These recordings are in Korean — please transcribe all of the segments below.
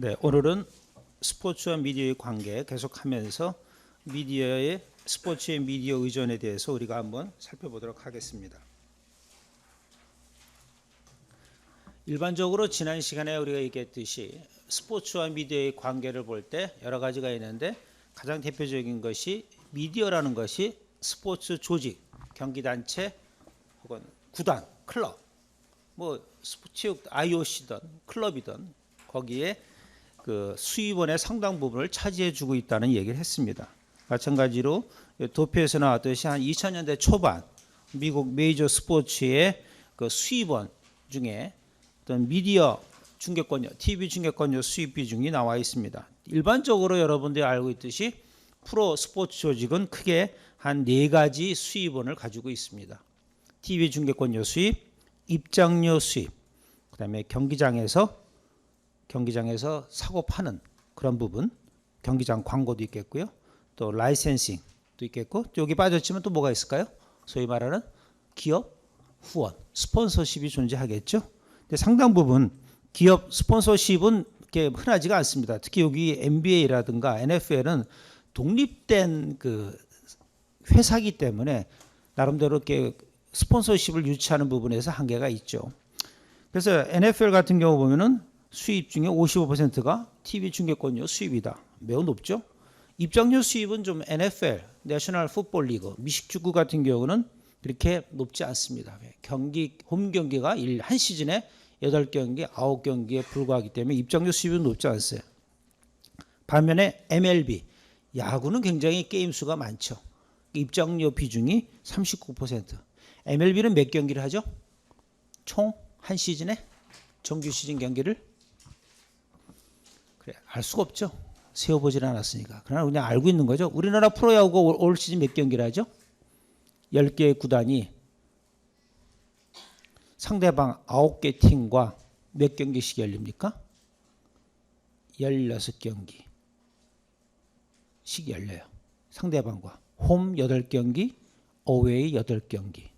네, 오늘은 스포츠와 미디어의 관계 계속하면서 미디어의 스포츠의 미디어 의존에 대해서 우리가 한번 살펴보도록 하겠습니다. 일반적으로 지난 시간에 우리가 얘기했듯이 스포츠와 미디어의 관계를 볼 때 여러 가지가 있는데 가장 대표적인 것이 미디어라는 것이 스포츠 조직, 경기단체 혹은 구단, 클럽, 뭐 체육 IOC든 클럽이든 거기에 그 수입원의 상당 부분을 차지해주고 있다는 얘기를 했습니다. 마찬가지로 도표에서 나왔듯이 한 2000년대 초반 미국 메이저 스포츠의 그 수입원 중에 어떤 미디어 중계권료, TV 중계권료 수입 비중이 나와 있습니다. 일반적으로 여러분들이 알고 있듯이 프로 스포츠 조직은 크게 한 4가지 수입원을 가지고 있습니다. TV 중계권료 수입, 입장료 수입, 그다음에 경기장에서 사고 파는 그런 부분, 경기장 광고도 있겠고요. 또 라이센싱도 있겠고, 여기 빠졌지만 또 뭐가 있을까요? 소위 말하는 기업 후원, 스폰서십이 존재하겠죠. 근데 상당 부분 기업 스폰서십은 이렇게 흔하지가 않습니다. 특히 여기 NBA라든가 NFL은 독립된 그 회사이기 때문에 나름대로 이렇게 스폰서십을 유치하는 부분에서 한계가 있죠. 그래서 NFL 같은 경우 보면은 수입 중에 55%가 TV 중계권료 수입이다. 매우 높죠. 입장료 수입은 좀 NFL, 내셔널 풋볼 리그, 미식축구 같은 경우는 그렇게 높지 않습니다. 경기 홈 경기가 한 시즌에 8경기, 9경기에 불과하기 때문에 입장료 수입은 높지 않아요. 반면에 MLB, 야구는 굉장히 게임 수가 많죠. 입장료 비중이 39%. MLB는 몇 경기를 하죠? 총 한 시즌에 정규 시즌 경기를 그래 알 수가 없죠. 세어보질 않았으니까. 그러나 그냥 알고 있는 거죠. 우리나라 프로야구가 올 시즌 몇 경기를 하죠? 10개의 구단이 상대방 9개 팀과 몇 경기씩 열립니까? 16경기씩 열려요. 상대방과 홈 8경기, 어웨이 8경기.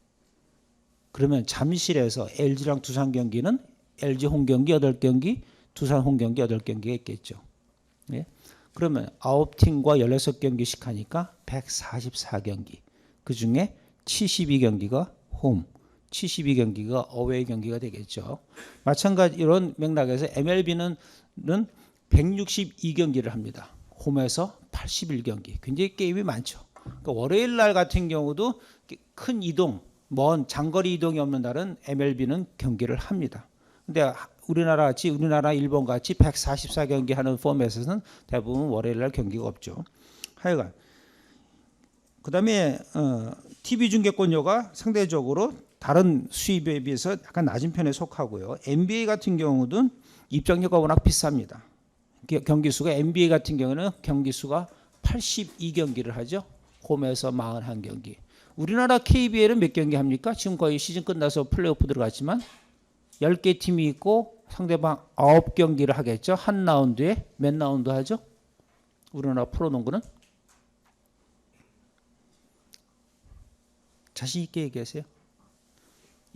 그러면 잠실에서 LG랑 두산 경기는 LG 홈 경기 8경기, 두산 홈 경기 8경기가 있겠죠. 예? 그러면 9팀과 16경기씩 하니까 144경기. 그중에 72경기가 홈, 72경기가 어웨이 경기가 되겠죠. 마찬가지 이런 맥락에서 MLB는 162경기를 합니다. 홈에서 81경기. 굉장히 게임이 많죠. 그러니까 월요일 날 같은 경우도 큰 이동, 먼 장거리 이동이 없는 날은 MLB는 경기를 합니다. 근데 우리나라 일본 같이 144경기 하는 포맷에서는 대부분 월요일 날 경기가 없죠. 하여간 그다음에 TV 중계권료가 상대적으로 다른 수입에 비해서 약간 낮은 편에 속하고요. NBA 같은 경우도 입장료가 워낙 비쌉니다. 경기 수가 NBA 같은 경우는 경기 수가 82경기를 하죠. 홈에서 41경기. 우리나라 KBL은 몇 경기 합니까? 지금 거의 시즌 끝나서 플레이오프 들어갔지만 10개 팀이 있고 상대방 9경기를 하겠죠. 한 라운드에 몇 라운드 하죠? 우리나라 프로농구는? 자신 있게 얘기하세요.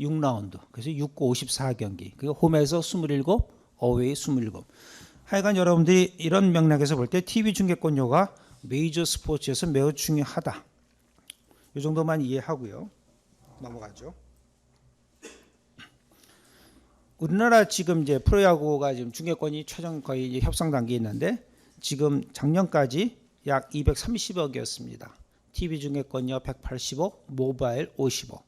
6라운드. 그래서 6고 54경기. 그리고 홈에서 27, 어웨이 27. 하여간 여러분들이 이런 맥락에서 볼 때 TV 중계권료가 메이저 스포츠에서 매우 중요하다. 이 정도만 이해하고요. 넘어가죠. 우리나라 지금 이제 프로야구가 지금 중계권이 최종 거의 이제 협상 단계에 있는데 지금 작년까지 약 230억이었습니다. TV 중계권료 180억, 모바일 50억.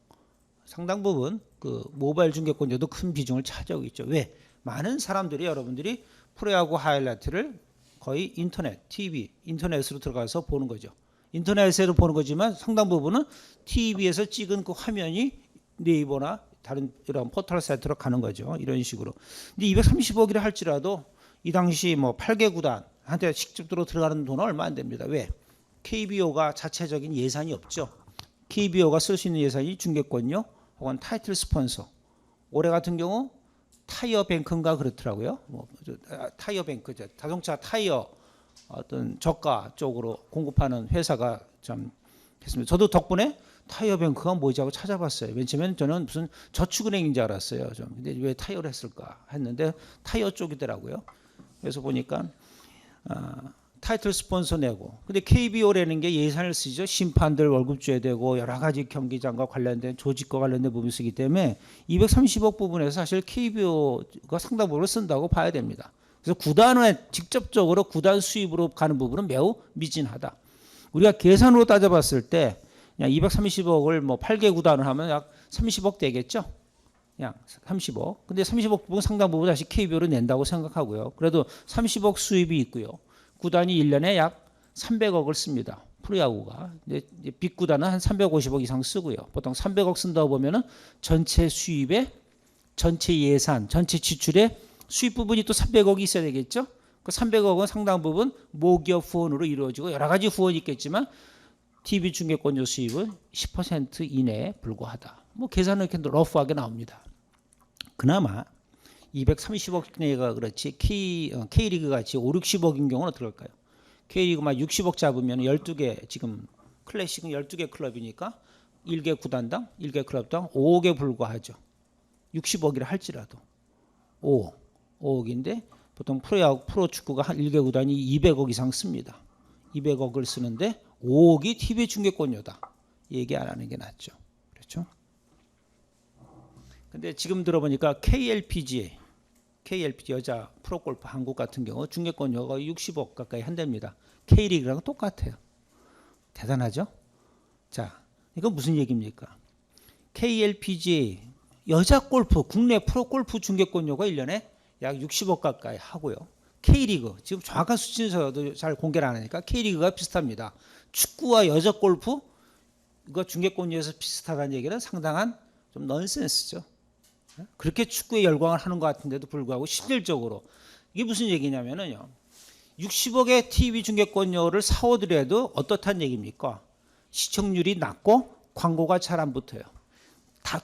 상당 부분 그 모바일 중계권료도 큰 비중을 차지하고 있죠. 왜? 많은 사람들이 여러분들이 프로야구 하이라이트를 거의 인터넷, TV, 인터넷으로 들어가서 보는 거죠. 인터넷에도 보는 거지만 상당 부분은 TV에서 찍은 그 화면이 네이버나 다른 이런 포털 사이트로 가는 거죠. 이런 식으로. 근데 230억이라 할지라도 이 당시 뭐 8개 구단한테 직접적으로 들어가는 돈은 얼마 안 됩니다. 왜? KBO가 자체적인 예산이 없죠. KBO가 쓸 수 있는 예산이 중계권료 혹은 타이틀 스폰서. 올해 같은 경우 타이어 뱅크인가 그렇더라고요. 뭐 타이어 뱅크죠. 자동차 타이어 어떤 저가 쪽으로 공급하는 회사가 참 했습니다. 저도 덕분에 타이어뱅크가 뭐지 하고 찾아봤어요. 맨 처음에는 저는 무슨 저축은행인 줄 알았어요. 좀. 근데 왜 타이어를 했을까 했는데 타이어 쪽이더라고요. 그래서 보니까 타이틀 스폰서 내고, 근데 KBO라는 게 예산을 쓰죠. 심판들 월급 줘야 되고 여러 가지 경기장과 관련된 조직과 관련된 부분이 쓰기 때문에 230억 부분에서 사실 KBO가 상당 부분을 쓴다고 봐야 됩니다. 그래서 구단에 직접적으로 구단 수입으로 가는 부분은 매우 미진하다. 우리가 계산으로 따져봤을 때 그냥 230억을 뭐 8개 구단을 하면 약 30억 되겠죠. 그냥 30억. 근데 30억 부분 상당 부분 다시 KBO로 낸다고 생각하고요. 그래도 30억 수입이 있고요. 구단이 1년에 약 300억을 씁니다. 프로야구가. 이제 빅 구단은 한 350억 이상 쓰고요. 보통 300억 쓴다고 보면은 전체 수입에 전체 예산, 전체 지출에 수입 부분이 또 300억이 있어야 되겠죠. 그 300억은 상당 부분 모기업 후원으로 이루어지고 여러 가지 후원이 있겠지만 TV 중계권료 수입은 10% 이내에 불과하다. 뭐 계산은 이렇게 러프하게 나옵니다. 그나마 230억 내가 그렇지 K리그 같이 5, 60억인 경우는 어떻게 할까요? K리그만 60억 잡으면 12개 지금 클래식은 12개 클럽이니까 1개 구단당 1개 클럽당 5억에 불과하죠. 60억이라 할지라도 5억인데 보통 프로축구가 한 1개 구단이 200억 이상 씁니다. 200억을 쓰는데 5억이 TV 중계권료다. 얘기 안 하는 게 낫죠. 그렇죠? 근데 지금 들어보니까 KLPGA 여자 프로골프 한국 같은 경우 중계권료가 60억 가까이 한답니다. K리그랑 똑같아요. 대단하죠? 자, 이건 무슨 얘기입니까? KLPGA 여자 골프 국내 프로골프 중계권료가 1년에 약 60억 가까이 하고요. K리그 지금 정확한 수치는 잘 공개를 안 하니까 K리그가 비슷합니다. 축구와 여자 골프 이거 중계권료에서 비슷하다는 얘기는 상당한 좀 넌센스죠. 그렇게 축구에 열광을 하는 것 같은데도 불구하고 실질적으로 이게 무슨 얘기냐면요. 60억의 TV 중계권료를 사오더라도 어떻다는 얘기입니까? 시청률이 낮고 광고가 잘 안 붙어요.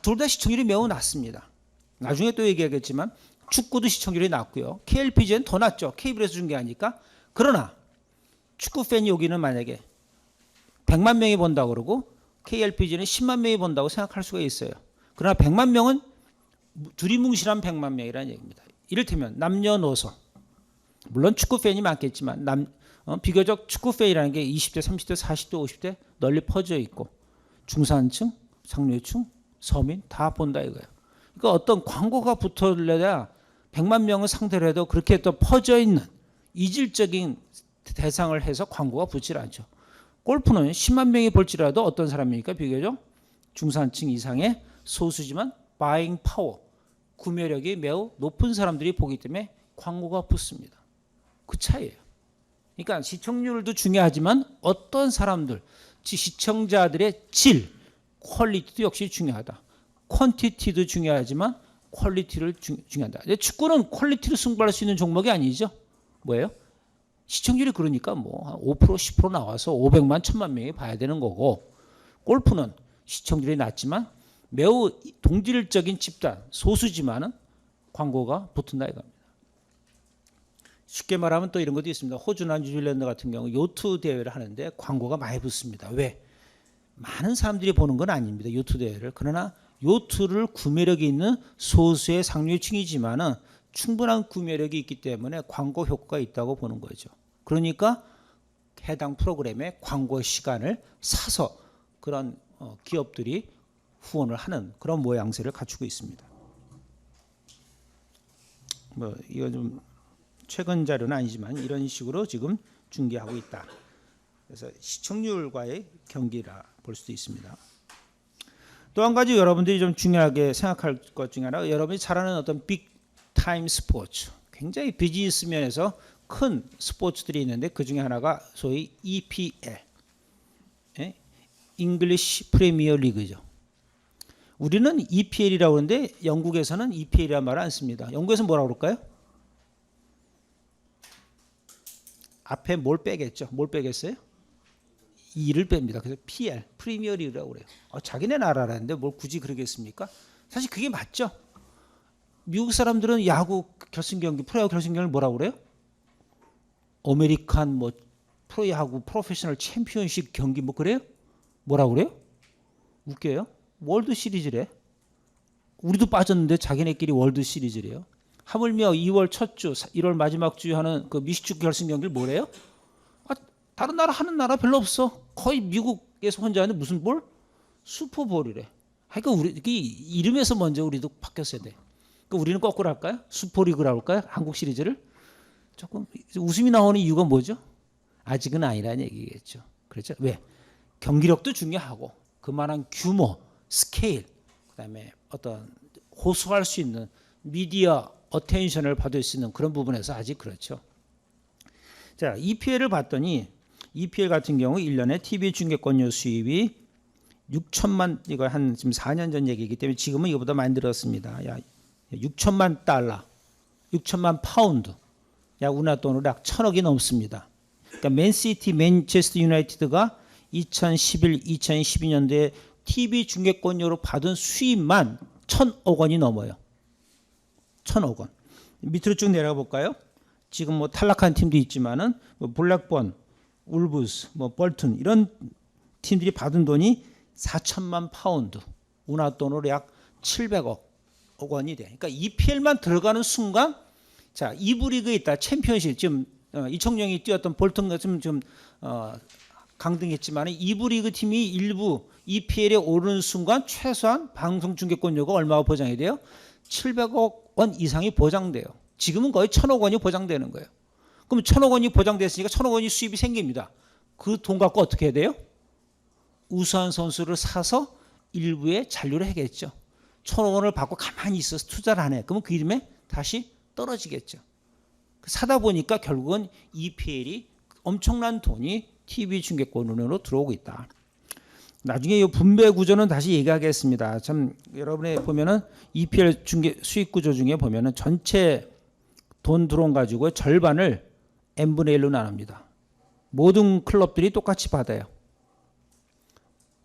둘 다 시청률이 매우 낮습니다. 나중에 또 얘기하겠지만 축구도 시청률이 낮고요. KLPGA는 더 낮죠. 케이블에서 중계하니까. 그러나 축구 팬이 여기는 만약에 100만 명이 본다고 그러고 KLPGA는 10만 명이 본다고 생각할 수가 있어요. 그러나 100만 명은 두리뭉실한 100만 명이라는 얘기입니다. 이를테면 남녀노소 물론 축구 팬이 많겠지만 비교적 축구 팬이라는 게 20대, 30대, 40대, 50대 널리 퍼져 있고 중산층, 상류층, 서민 다 본다 이거예요. 그러니까 어떤 광고가 붙어야 100만 명을 상대로 해도 그렇게 또 퍼져 있는 이질적인 대상을 해서 광고가 붙질 않죠. 골프는 10만 명이 볼지라도 어떤 사람이니까 비교적 중산층 이상의 소수지만 바잉 파워, 구매력이 매우 높은 사람들이 보기 때문에 광고가 붙습니다. 그 차이예요. 그러니까 시청률도 중요하지만 어떤 사람들, 시청자들의 질, 퀄리티도 역시 중요하다. 퀀티티도 중요하지만 퀄리티를 중요하다. 축구는 퀄리티로 승부할 수 있는 종목이 아니죠. 뭐예요? 시청률이 그러니까 뭐 5%, 10% 나와서 500만, 1000만 명이 봐야 되는 거고 골프는 시청률이 낮지만 매우 동질적인 집단, 소수지만은 광고가 붙은다 이겁니다. 쉽게 말하면 또 이런 것도 있습니다. 호주나 뉴질랜드 같은 경우 요트 대회를 하는데 광고가 많이 붙습니다. 왜? 많은 사람들이 보는 건 아닙니다. 요트 대회를. 그러나 요트를 구매력이 있는 소수의 상류층이지만은 충분한 구매력이 있기 때문에 광고 효과가 있다고 보는 거죠. 그러니까 해당 프로그램에 광고 시간을 사서 그런 기업들이 후원을 하는 그런 모양새를 갖추고 있습니다. 뭐 이거 좀 최근 자료는 아니지만 이런 식으로 지금 중계하고 있다. 그래서 시청률과의 경기라 볼 수도 있습니다. 또 한 가지 여러분들이 좀 중요하게 생각할 것 중에 하나가 여러분이 잘 아는 어떤 빅 타임 스포츠, 굉장히 비즈니스 면에서 큰 스포츠들이 있는데 그 중에 하나가 소위 EPL, English Premier League죠. 우리는 EPL이라고 하는데 영국에서는 EPL이라는 말을 안 씁니다. 영국에서는 뭐라고 그럴까요? 앞에 뭘 빼겠죠? 뭘 빼겠어요? E를 뺍니다. 그래서 PL, 프리미어 리그라고 그래요. 자기네 나라라는데 뭘 굳이 그러겠습니까? 사실 그게 맞죠. 미국 사람들은 야구 결승 경기, 프로야구 결승 경기를 뭐라고 그래요? 아메리칸 뭐 프로야구 프로페셔널 챔피언십 경기 뭐 그래요? 뭐라고 그래요? 웃겨요. 월드 시리즈래. 우리도 빠졌는데 자기네끼리 월드 시리즈래요. 하물며 2월 첫 주, 1월 마지막 주에 하는 그 미식축구 결승 경기를 뭐래요? 다른 나라 하는 나라 별로 없어. 거의 미국에서 혼자 하는 무슨 볼? 슈퍼볼이래. 그러니까 우리 이름에서 먼저 우리도 바뀌었어야 돼. 그러니까 우리는 거꾸로 할까요? 슈퍼리그라고 할까요? 한국 시리즈를 조금 웃음이 나오는 이유가 뭐죠? 아직은 아니라는 얘기겠죠. 그렇죠? 왜? 경기력도 중요하고 그만한 규모, 스케일, 그다음에 어떤 호소할 수 있는 미디어 어텐션을 받을 수 있는 그런 부분에서 아직 그렇죠. 자, EPL을 봤더니 EPL 같은 경우 1년에 TV 중계권료 수입이 6천만, 이거 한 지금 4년 전 얘기이기 때문에 지금은 이거보다 많이 늘었습니다. 야, 6천만 달러, 6천만 파운드, 약 우리나라 돈으로 약 1,000억이 넘습니다. 그러니까 맨시티, 맨체스터 유나이티드가 2011, 2012년도에 TV 중계권료로 받은 수입만 1,000억 원이 넘어요. 1,000억 원. 밑으로 쭉 내려가 볼까요? 지금 뭐 탈락한 팀도 있지만은 뭐 블랙번, 울브스, 뭐 벌튼 이런 팀들이 받은 돈이 4천만 파운드, 우리나라 돈으로 약 700억 원이 돼. 그러니까 EPL만 들어가는 순간, 자, 2부 리그에 있다. 챔피언십 지금 이청용이 뛰었던 볼턴과 좀 강등했지만 2부 리그 팀이 일부 EPL에 오르는 순간 최소한 방송 중계권료가 얼마가 보장이 돼요? 700억 원 이상이 보장돼요. 지금은 거의 1,000억 원이 보장되는 거예요. 그럼 1,000억 원이 보장됐으니까 1,000억 원이 수입이 생깁니다. 그 돈 갖고 어떻게 해야 돼요? 우수한 선수를 사서 일부에 잔류를 하겠죠. 1,000억 원을 받고 가만히 있어서 투자를 안 해. 그러면 그 이름에 다시 떨어지겠죠. 사다 보니까 결국은 EPL이 엄청난 돈이 TV 중계권으로 들어오고 있다. 나중에 이 분배 구조는 다시 얘기하겠습니다. 참 여러분이 보면은 EPL 중계 수익 구조 중에 보면은 전체 돈 들어온 가지고 절반을 n분의 1로 나눕니다. 모든 클럽들이 똑같이 받아요.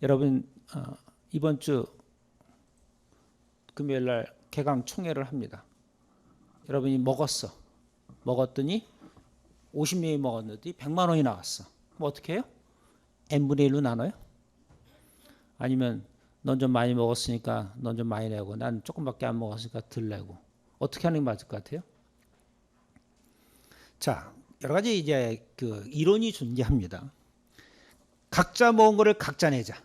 여러분 이번 주 금요일 날 개강 총회를 합니다. 여러분이 먹었더니 50명이 먹었는데 100만 원이 나왔어. 그럼 어떻게 해요? n분의 1로 나눠요? 아니면 넌 좀 많이 먹었으니까 넌 좀 많이 내고 난 조금밖에 안 먹었으니까 덜 내고. 어떻게 하는 게 맞을 것 같아요? 자, 여러 가지 이제 그 이론이 존재합니다. 각자 먹은 거를 각자 내자.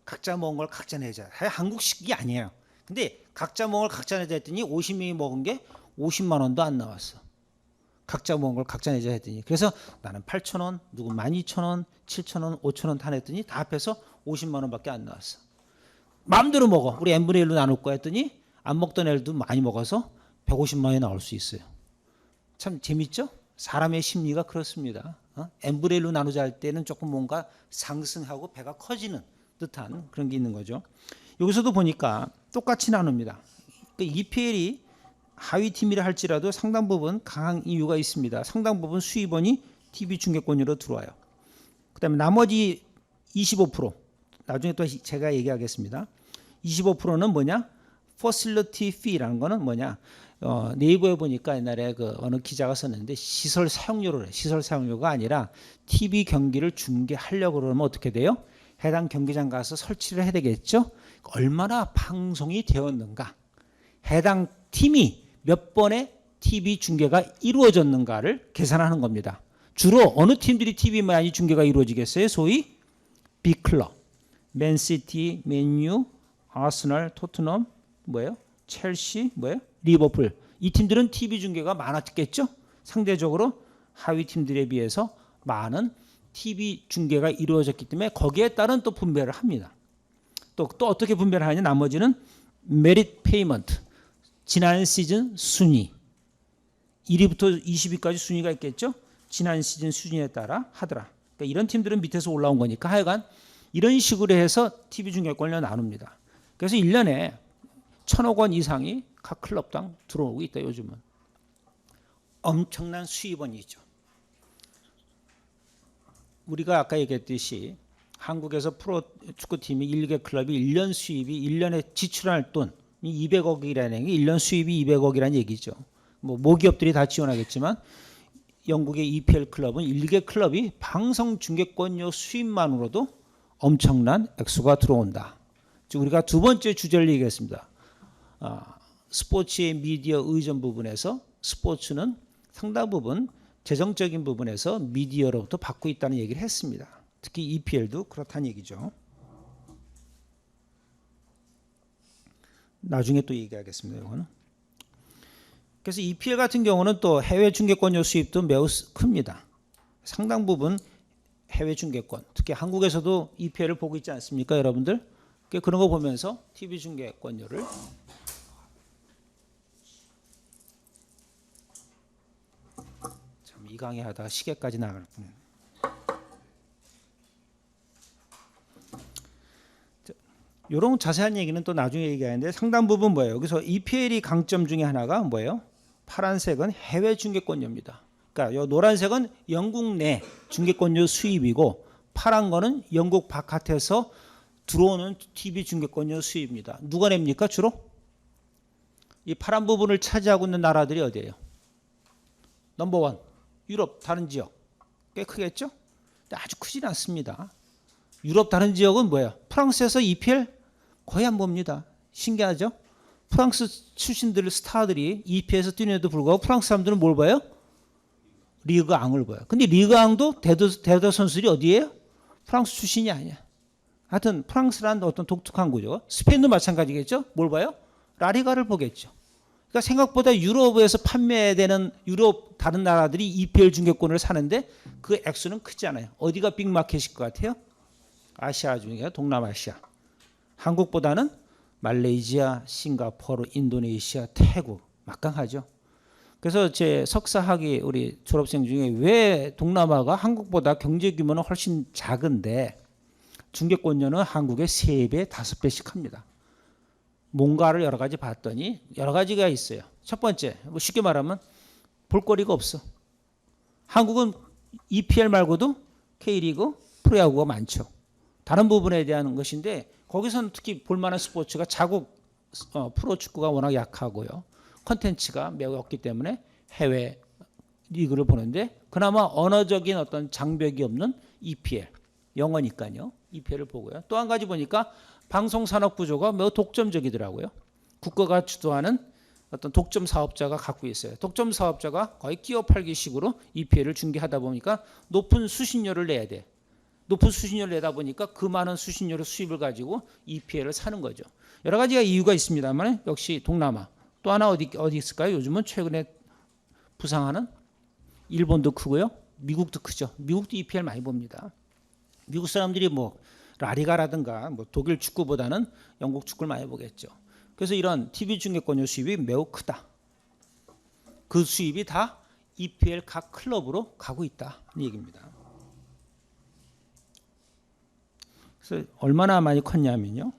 각자 먹은 걸 각자 내자. 한국식이 아니에요. 근데 각자 먹은 걸 각자 내자 했더니 50명이 먹은 게 50만 원도 안 나왔어. 각자 먹은 걸 각자 내자 했더니. 그래서 나는 8,000원, 누구 12,000원, 7,000원, 5,000원 다 냈더니 다 합해서 50만 원밖에 안 나왔어. 마음대로 먹어. 우리 n분의 1로 나눌 거야 했더니 안 먹던 애들도 많이 먹어서 150만 원이 나올 수 있어요. 참 재밌죠? 사람의 심리가 그렇습니다. n분의 1로 나누자 할 때는 조금 뭔가 상승하고 배가 커지는 듯한 그런 게 있는 거죠. 여기서도 보니까 똑같이 나눕니다. 그러니까 EPL이 하위 팀이라 할지라도 상당 부분 강한 이유가 있습니다. 상당 부분 수입원이 TV 중계권료로 들어와요. 그다음에 나머지 25%, 나중에 또 제가 얘기하겠습니다. 25%는 뭐냐? Facility Fee라는 거는 뭐냐? 네이버에 보니까 옛날에 그 어느 기자가 썼는데 시설 사용료를 해. 시설 사용료가 아니라 TV 경기를 중계하려고 그러면 어떻게 돼요? 해당 경기장 가서 설치를 해야 되겠죠? 얼마나 방송이 되었는가? 해당 팀이 몇 번의 TV 중계가 이루어졌는가를 계산하는 겁니다. 주로 어느 팀들이 TV 많이 중계가 이루어지겠어요? 소위 빅클럽, 맨시티, 맨유, 아스널, 토트넘, 뭐예요? 첼시, 뭐예요? 리버풀. 이 팀들은 TV 중계가 많았겠죠? 상대적으로 하위 팀들에 비해서 많은 TV 중계가 이루어졌기 때문에 거기에 따른 또 분배를 합니다. 또 어떻게 분배를 하냐? 나머지는 메리트 페이먼트. 지난 시즌 순위. 1위부터 20위까지 순위가 있겠죠? 지난 시즌 순위에 따라 하더라. 그러니까 이런 팀들은 밑에서 올라온 거니까 하여간 이런 식으로 해서 TV 중계권을 나눕니다. 그래서 1년에 1,000억 원 이상이 각 클럽당 들어오고 있다 요즘은. 엄청난 수입원이죠. 우리가 아까 얘기했듯이 한국에서 프로 축구팀이 1개 클럽이 1년 수입이 1년에 지출할 돈이 200억이라는 게 1년 수입이 200억이라는 얘기죠. 뭐 모기업들이 다 지원하겠지만 영국의 EPL 클럽은 1개 클럽이 방송 중계권료 수입만으로도 엄청난 액수가 들어온다. 즉 우리가 두 번째 주제를 얘기했습니다. 스포츠의 미디어 의존 부분에서 스포츠는 상당 부분 재정적인 부분에서 미디어로부터 받고 있다는 얘기를 했습니다. 특히 EPL도 그렇다는 얘기죠. 나중에 또 얘기하겠습니다. 이거는. 그래서 EPL 같은 경우는 또 해외 중계권료 수입도 매우 큽니다. 상당 부분 해외 중계권, 특히 한국에서도 EPL을 보고 있지 않습니까, 여러분들? 그런 거 보면서 TV 중계권료를 참 이 강의 하다가 시계까지 나갈 뻔. 이런 자세한 얘기는 또 나중에 얘기하는데 상당 부분 뭐예요? 여기서 EPL이 강점 중에 하나가 뭐예요? 파란색은 해외 중계권료입니다. 그러니까 요 노란색은 영국 내 중계권료 수입이고 파란 거는 영국 바깥에서 들어오는 TV 중계권료 수입입니다. 누가 냅니까 주로? 이 파란 부분을 차지하고 있는 나라들이 어디예요? 넘버원 유럽 다른 지역 꽤 크겠죠? 근데 아주 크진 않습니다. 유럽 다른 지역은 뭐예요? 프랑스에서 EPL 거의 안 봅니다. 신기하죠? 프랑스 출신들 스타들이 EPL에서 뛰는데도 불구하고 프랑스 사람들은 뭘 봐요? 리그 앙을 봐요. 근데 리그 앙도 대도 선수들이 어디예요? 프랑스 출신이 아니야. 하여튼 프랑스라는 어떤 독특한 구조. 스페인도 마찬가지겠죠? 뭘 봐요? 라리가를 보겠죠. 그러니까 생각보다 유럽에서 판매되는 유럽 다른 나라들이 EPL 중계권을 사는데 그 액수는 크지 않아요. 어디가 빅마켓일 것 같아요? 아시아 중에 동남아시아. 한국보다는 말레이시아, 싱가포르, 인도네시아, 태국 막강하죠. 그래서 제 석사학위 우리 졸업생 중에 왜 동남아가 한국보다 경제 규모는 훨씬 작은데 중계권료는 한국의 3배, 5배씩 합니다. 뭔가를 여러 가지 봤더니 여러 가지가 있어요. 첫 번째, 뭐 쉽게 말하면 볼거리가 없어. 한국은 EPL 말고도 K리그, 프로야구가 많죠. 다른 부분에 대한 것인데 거기서는 특히 볼만한 스포츠가 자국 프로축구가 워낙 약하고요. 컨텐츠가 매우 없기 때문에 해외 리그를 보는데 그나마 언어적인 어떤 장벽이 없는 EPL, 영어니까요. EPL을 보고요. 또 한 가지 보니까 방송산업 구조가 매우 독점적이더라고요. 국가가 주도하는 어떤 독점 사업자가 갖고 있어요. 독점 사업자가 거의 끼어 팔기식으로 EPL을 중계하다 보니까 높은 수신료를 내야 돼. 높은 수신료를 내다 보니까 그 많은 수신료로 수입을 가지고 EPL을 사는 거죠. 여러 가지가 이유가 있습니다만 역시 동남아. 또 하나 어디 있을까요? 요즘은 최근에 부상하는 일본도 크고요. 미국도 크죠. 미국도 EPL 많이 봅니다. 미국 사람들이 뭐 라리가라든가 뭐 독일 축구보다는 영국 축구를 많이 보겠죠. 그래서 이런 TV 중계권료 수입이 매우 크다. 그 수입이 다 EPL 각 클럽으로 가고 있다는 얘기입니다. 그래서 얼마나 많이 컸냐면요.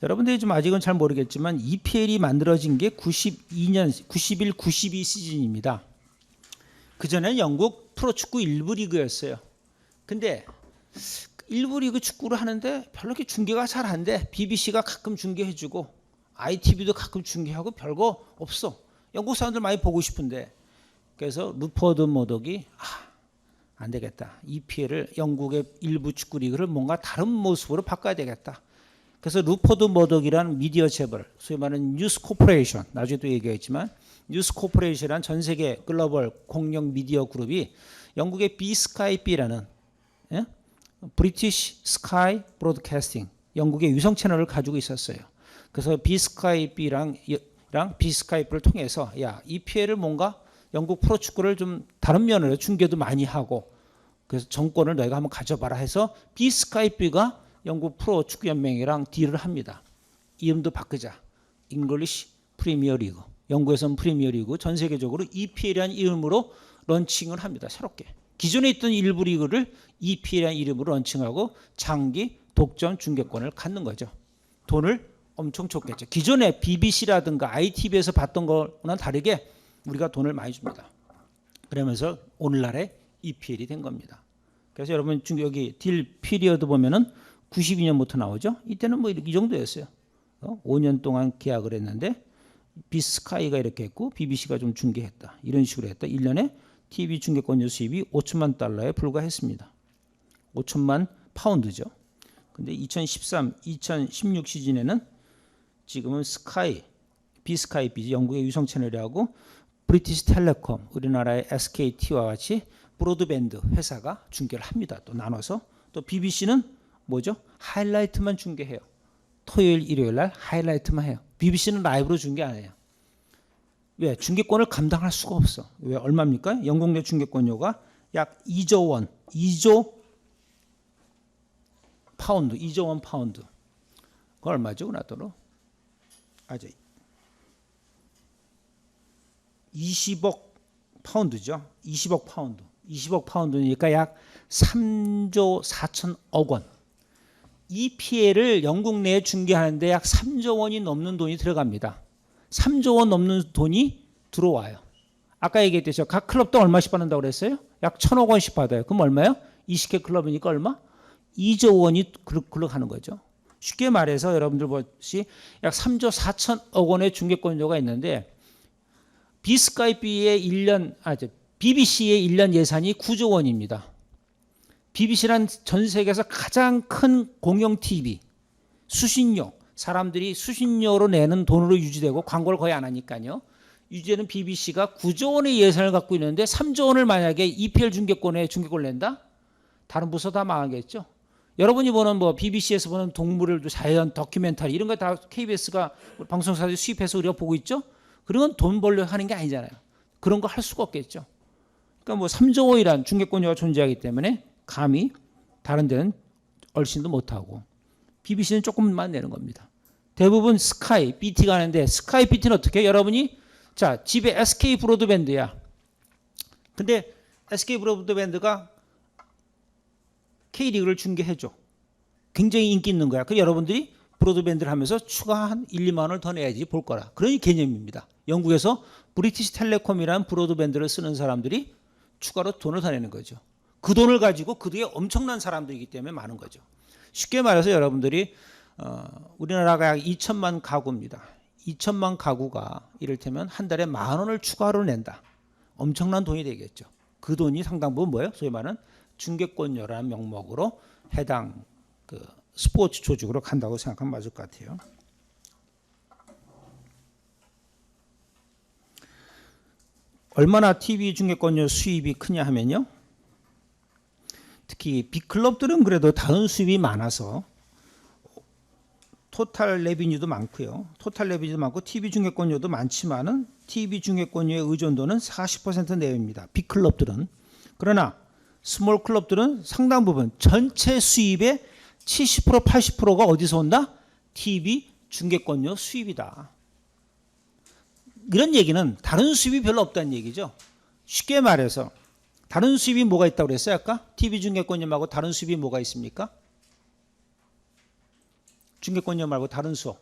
여러분들이 좀 아직은 잘 모르겠지만 EPL이 만들어진 게 92년, 91, 92 시즌입니다. 그전에는 영국 프로축구 1부 리그였어요. 근데 1부 리그 축구를 하는데 별로 이렇게 중계가 잘 안 돼. BBC가 가끔 중계해주고 ITV도 가끔 중계하고 별거 없어. 영국 사람들 많이 보고 싶은데 그래서 루퍼드 머독이 안 되겠다. EPL을 영국의 일부 축구 리그를 뭔가 다른 모습으로 바꿔야 되겠다. 그래서 루퍼드 머독이라는 미디어 재벌, 소위 말하는 뉴스 코퍼레이션, 나중에도 얘기했지만 뉴스 코퍼레이션이라는 전 세계 글로벌 공영 미디어 그룹이 영국의 비스카이비라는 브리티시 스카이 브로드캐스팅, 영국의 위성 채널을 가지고 있었어요. 그래서 비스카이비랑 비스카이프를 통해서 EPL을 뭔가 영국 프로축구를 좀 다른 면으로 중계도 많이 하고 그래서 정권을 너희가 한번 가져봐라 해서 비스카이프가 영국 프로축구연맹이랑 딜을 합니다. 이름도 바꾸자. 잉글리시 프리미어 리그. 영국에서는 프리미어 리그, 전 세계적으로 EPL이라는 이름으로 런칭을 합니다. 새롭게. 기존에 있던 일부 리그를 EPL이라는 이름으로 런칭하고 장기 독점 중계권을 갖는 거죠. 돈을 엄청 줬겠죠. 기존에 BBC라든가 ITV에서 봤던 거랑 다르게 우리가 돈을 많이 줍니다. 그러면서 오늘날의 EPL이 된 겁니다. 그래서 여러분 여기 딜 피리어드 보면은 92년부터 나오죠. 이때는 뭐 이 정도였어요. 5년 동안 계약을 했는데 비스카이가 이렇게 했고 BBC가 좀 중계했다. 이런 식으로 했다. 1년에 TV 중계권료 수입이 5천만 달러에 불과했습니다. 5천만 파운드죠. 근데 2013, 2016 시즌에는 지금은 스카이 비스카이피 영국의 유성 채널이라고 브리티시 텔레콤 우리나라의 SKT와 같이 브로드밴드 회사가 중계를 합니다. 또 나눠서 또 BBC는 뭐죠? 하이라이트만 중계해요. 토요일 일요일 날 하이라이트만 해요. BBC는 라이브로 중계 안 해요. 왜? 중계권을 감당할 수가 없어. 왜? 얼마입니까? 영국 내 중계권료가 약 2조 원, 2조 파운드, 2조 원 파운드. 그거 얼마죠? 우리나라 돈으로? 아주 20억 파운드죠. 20억 파운드. 20억 파운드니까 약 3조 4천억 원. 이 피해를 영국 내에 중계하는데 약 3조 원이 넘는 돈이 들어갑니다. 3조 원 넘는 돈이 들어와요. 아까 얘기했듯이 각 클럽도 얼마씩 받는다고 그랬어요? 약 1,000억 원씩 받아요. 그럼 얼마요? 20개 클럽이니까 얼마? 2조 원이 굴러가는 거죠. 쉽게 말해서 여러분들 보시 약 3조 4천억 원의 중계권료가 있는데 BBC의 1년 예산이 9조 원입니다. BBC란 전 세계에서 가장 큰 공영 TV, 수신료, 사람들이 수신료로 내는 돈으로 유지되고 광고를 거의 안 하니까요. 유지되는 BBC가 9조 원의 예산을 갖고 있는데 3조 원을 만약에 EPL 중계권을 낸다? 다른 부서 다 망하겠죠. 여러분이 보는 뭐 BBC에서 보는 동물을 자연 다큐멘터리 이런 거 다 KBS가 방송사들이 수입해서 우리가 보고 있죠. 그런 건 돈 벌려 하는 게 아니잖아요. 그런 거 할 수가 없겠죠. 그러니까 뭐 3조 원이란 중계권료가 존재하기 때문에 감히 다른 데는 얼씬도 못하고 BBC는 조금만 내는 겁니다. 대부분 스카이, BT가 하는데 스카이, BT는 어떻게 해요? 여러분이 자 집에 SK 브로드밴드야. 근데 SK 브로드밴드가 K리그를 중계해줘. 굉장히 인기 있는 거야. 그래서 여러분들이 브로드밴드를 하면서 추가 한 1, 2만 원을 더 내야지 볼 거라. 그런 개념입니다. 영국에서 브리티시 텔레콤이라는 브로드밴드를 쓰는 사람들이 추가로 돈을 더 내는 거죠. 그 돈을 가지고 그 뒤에 엄청난 사람들이기 때문에 많은 거죠. 쉽게 말해서 여러분들이 우리나라가 약 2천만 가구입니다. 2천만 가구가 이를테면 한 달에 10,000원을 추가로 낸다. 엄청난 돈이 되겠죠. 그 돈이 상당 부분 뭐예요? 소위 말하는 중계권료라는 명목으로 해당 그 스포츠 조직으로 간다고 생각하면 맞을 것 같아요. 얼마나 TV 중계권료 수입이 크냐 하면요. 특히 빅클럽들은 그래도 다른 수입이 많아서 토탈 레비뉴도 많고요. 토탈 레비뉴도 많고 TV 중계권료도 많지만은 TV 중계권료의 의존도는 40% 내외입니다. 빅클럽들은. 그러나 스몰 클럽들은 상당 부분 전체 수입의 70% 80%가 어디서 온다? TV 중계권료 수입이다. 이런 얘기는 다른 수입이 별로 없다는 얘기죠. 쉽게 말해서 다른 수입이 뭐가 있다고 그랬어요? 아까 TV 중계권료 말고 다른 수입이 뭐가 있습니까? 중계권료 말고 다른 수업.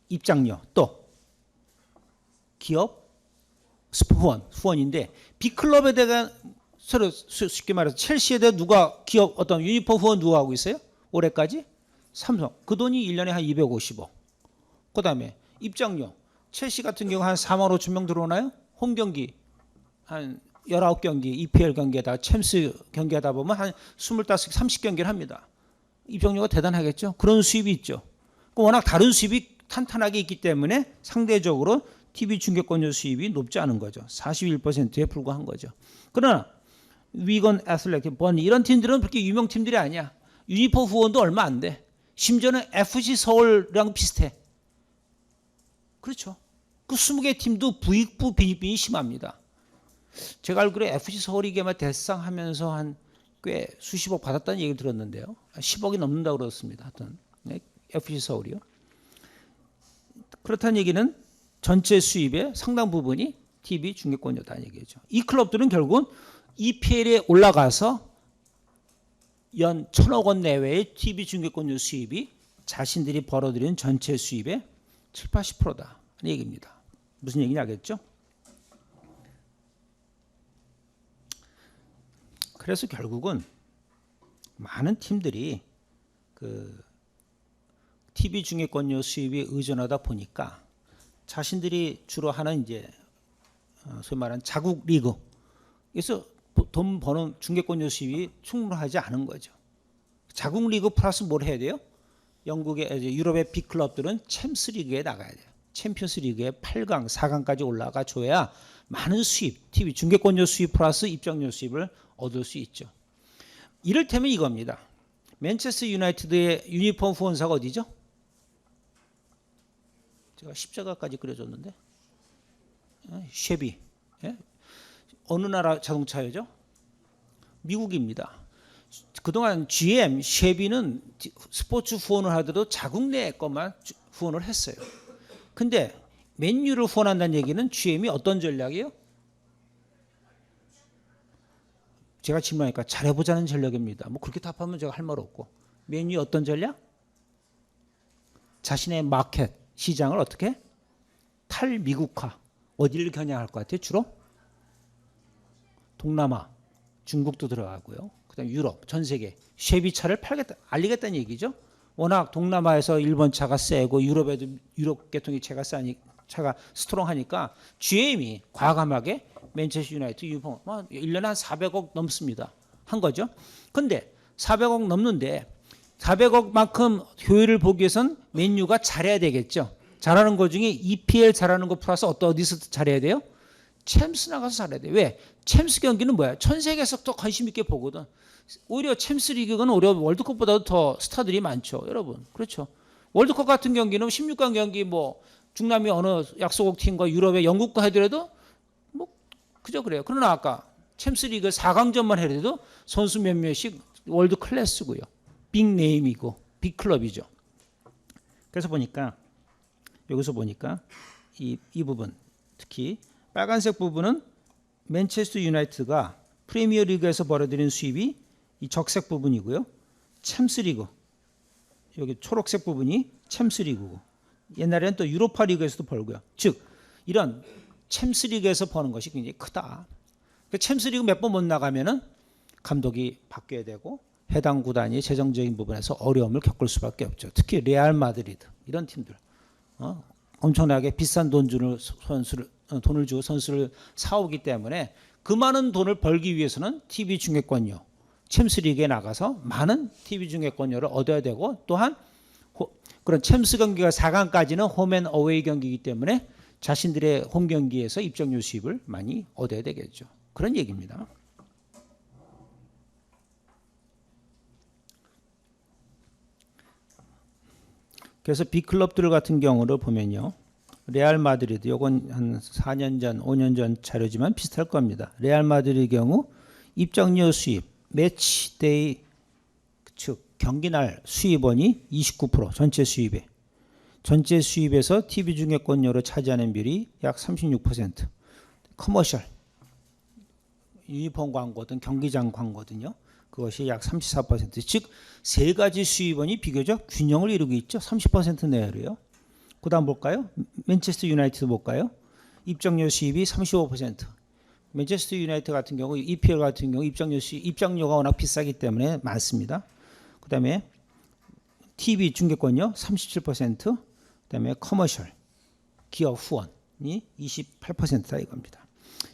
입장료 또 기업 후원인데 빅클럽에 대한 서로 쉽게 말해서 첼시에 대해 누가 기업 어떤 유니폼 후원 누가 하고 있어요? 올해까지? 삼성. 그 돈이 1년에 한 250억. 그 다음에 입장료. 첼시 같은 경우 한 4만 5천 명 들어오나요? 홈 경기 한 19경기 EPL 경기에다가 챔스 경기하다 보면 한 25, 30경기를 합니다. 입장료가 대단하겠죠. 그런 수입이 있죠. 워낙 다른 수입이 탄탄하게 있기 때문에 상대적으로 TV 중계권료 수입이 높지 않은 거죠. 41%에 불과한 거죠. 그러나 위건 애슬레틱 번 이런 팀들은 그렇게 유명 팀들이 아니야. 유니폼 후원도 얼마 안 돼. 심지어는 FC 서울이랑 비슷해. 그렇죠. 그 20개 팀도 부익부 빈익빈이 심합니다. 제가 알기로 FC 서울이 개막 대상하면서 한 꽤 수십억 받았다는 얘기를 들었는데요. 10억이 넘는다고 그렇습니다. 하여튼 네, FC 서울이요. 그렇다는 얘기는 전체 수입의 상당 부분이 TV 중계권료다는 얘기죠. 이 클럽들은 결국은 EPL에 올라가서 연 1,000억 원 내외의 TV 중계권료 수입이 자신들이 벌어들이는 전체 수입의 7, 80%다는 얘기입니다. 무슨 얘기냐 알겠죠? 그래서 결국은 많은 팀들이 그 TV 중계권료 수입에 의존하다 보니까 자신들이 주로 하는 이제 소위 말하는 자국 리그 그래서 돈 버는 중계권료 수입이 충분하지 않은 거죠. 자국 리그 플러스 뭘 해야 돼요? 영국의 유럽의 빅클럽들은 챔스리그에 나가야 돼요. 챔피언스리그에 8강, 4강까지 올라가 줘야 많은 수입, TV 중계권료 수입 플러스 입장료 수입을 얻을 수 있죠. 이를테면 이겁니다. 맨체스터 유나이티드의 유니폼 후원사가 어디죠? 제가 십자가까지 그려줬는데 쉐비. 예? 어느 나라 자동차죠? 미국입니다. 그동안 GM, 쉐비는 스포츠 후원을 하더라도 자국 내 것만 후원을 했어요. 근데 맨유를 후원한다는 얘기는 GM이 어떤 전략이에요? 제가 질문하니까 잘해보자는 전략입니다. 뭐 그렇게 답하면 제가 할 말 없고. 맨유 어떤 전략? 자신의 마켓, 시장을 어떻게? 탈미국화. 어디를 겨냥할 것 같아요? 주로? 동남아, 중국도 들어가고요. 그다음 유럽, 전 세계. 쉐비 차를 팔겠다, 알리겠다는 얘기죠. 워낙 동남아에서 일본 차가 세고 유럽에도 유럽 계통의 차가 스트롱하니까 GM이 과감하게 맨체스터 유나이티드 유니폼 1년에 한 400억 넘습니다. 한 거죠. 근데 400억 넘는데 400억만큼 효율을 보기 위해선 맨유가 잘해야 되겠죠. 잘하는 것 중에 EPL 잘하는 거 플러스 어디서 잘해야 돼요? 챔스 나가서 잘해야 돼요. 왜? 챔스 경기는 뭐야? 전 세계에서 더 관심 있게 보거든. 오히려 챔스 리그는 오히려 월드컵보다도 더 스타들이 많죠. 여러분. 그렇죠. 월드컵 같은 경기는 16강 경기 뭐 중남미 어느 약소국 팀과 유럽의 영국과 해더라도 뭐 그저 그래요. 그러나 아까 챔스 리그 4강전만 해도 선수 몇몇이 월드 클래스고요. 빅네임이고 빅클럽이죠. 그래서 보니까 여기서 보니까 이 부분 특히 빨간색 부분은 맨체스터 유나이티드가 프리미어 리그에서 벌어들이는 수입이 이 적색 부분이고요. 챔스 리그 여기 초록색 부분이 챔스 리그고 옛날에는 또 유로파 리그에서도 벌고요. 즉 이런 챔스 리그에서 버는 것이 굉장히 크다. 챔스 리그 몇 번 못 나가면은 감독이 바뀌어야 되고 해당 구단이 재정적인 부분에서 어려움을 겪을 수밖에 없죠. 특히 레알 마드리드 이런 팀들 엄청나게 비싼 돈을 주고 선수를 사오기 때문에 그 많은 돈을 벌기 위해서는 TV 중계권료, 챔스리그에 나가서 많은 TV 중계권료를 얻어야 되고 또한 그런 챔스 경기가 4강까지는 홈앤 어웨이 경기이기 때문에 자신들의 홈 경기에서 입장료 수입을 많이 얻어야 되겠죠. 그런 얘기입니다. 그래서 빅클럽들 같은 경우를 보면요. 레알 마드리드, 요건 한 4년 전, 5년 전 자료지만 비슷할 겁니다. 레알 마드리드 경우 입장료 수입, 매치데이 즉 경기날 수입원이 29% 전체 수입에서 TV 중계권료로 차지하는 비율이 약 36%. 커머셜, 유니폼 광고든 경기장 광고든요. 그것이 약 34%. 즉 세 가지 수입원이 비교적 균형을 이루고 있죠. 30% 내외로요. 그다음 볼까요? 맨체스터 유나이티드 볼까요? 입장료 수입이 35%. 맨체스터 유나이티드 같은 경우, EPL 같은 경우 입장료가 워낙 비싸기 때문에 많습니다. 그다음에 TV 중계권료 37%. 그다음에 커머셜, 기업 후원이 28%다 이겁니다.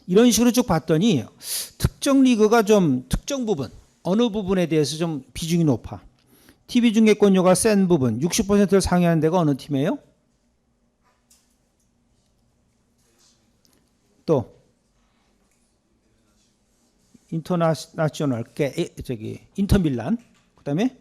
이런 식으로 쭉 봤더니 특정 리그가 좀 특정 부분 어느 부분에 대해서 좀 비중이 높아. TV 중계권료가 센 부분 60%를 상회하는 데가 어느 팀이에요? 또 인터나셔널 인터밀란 그다음에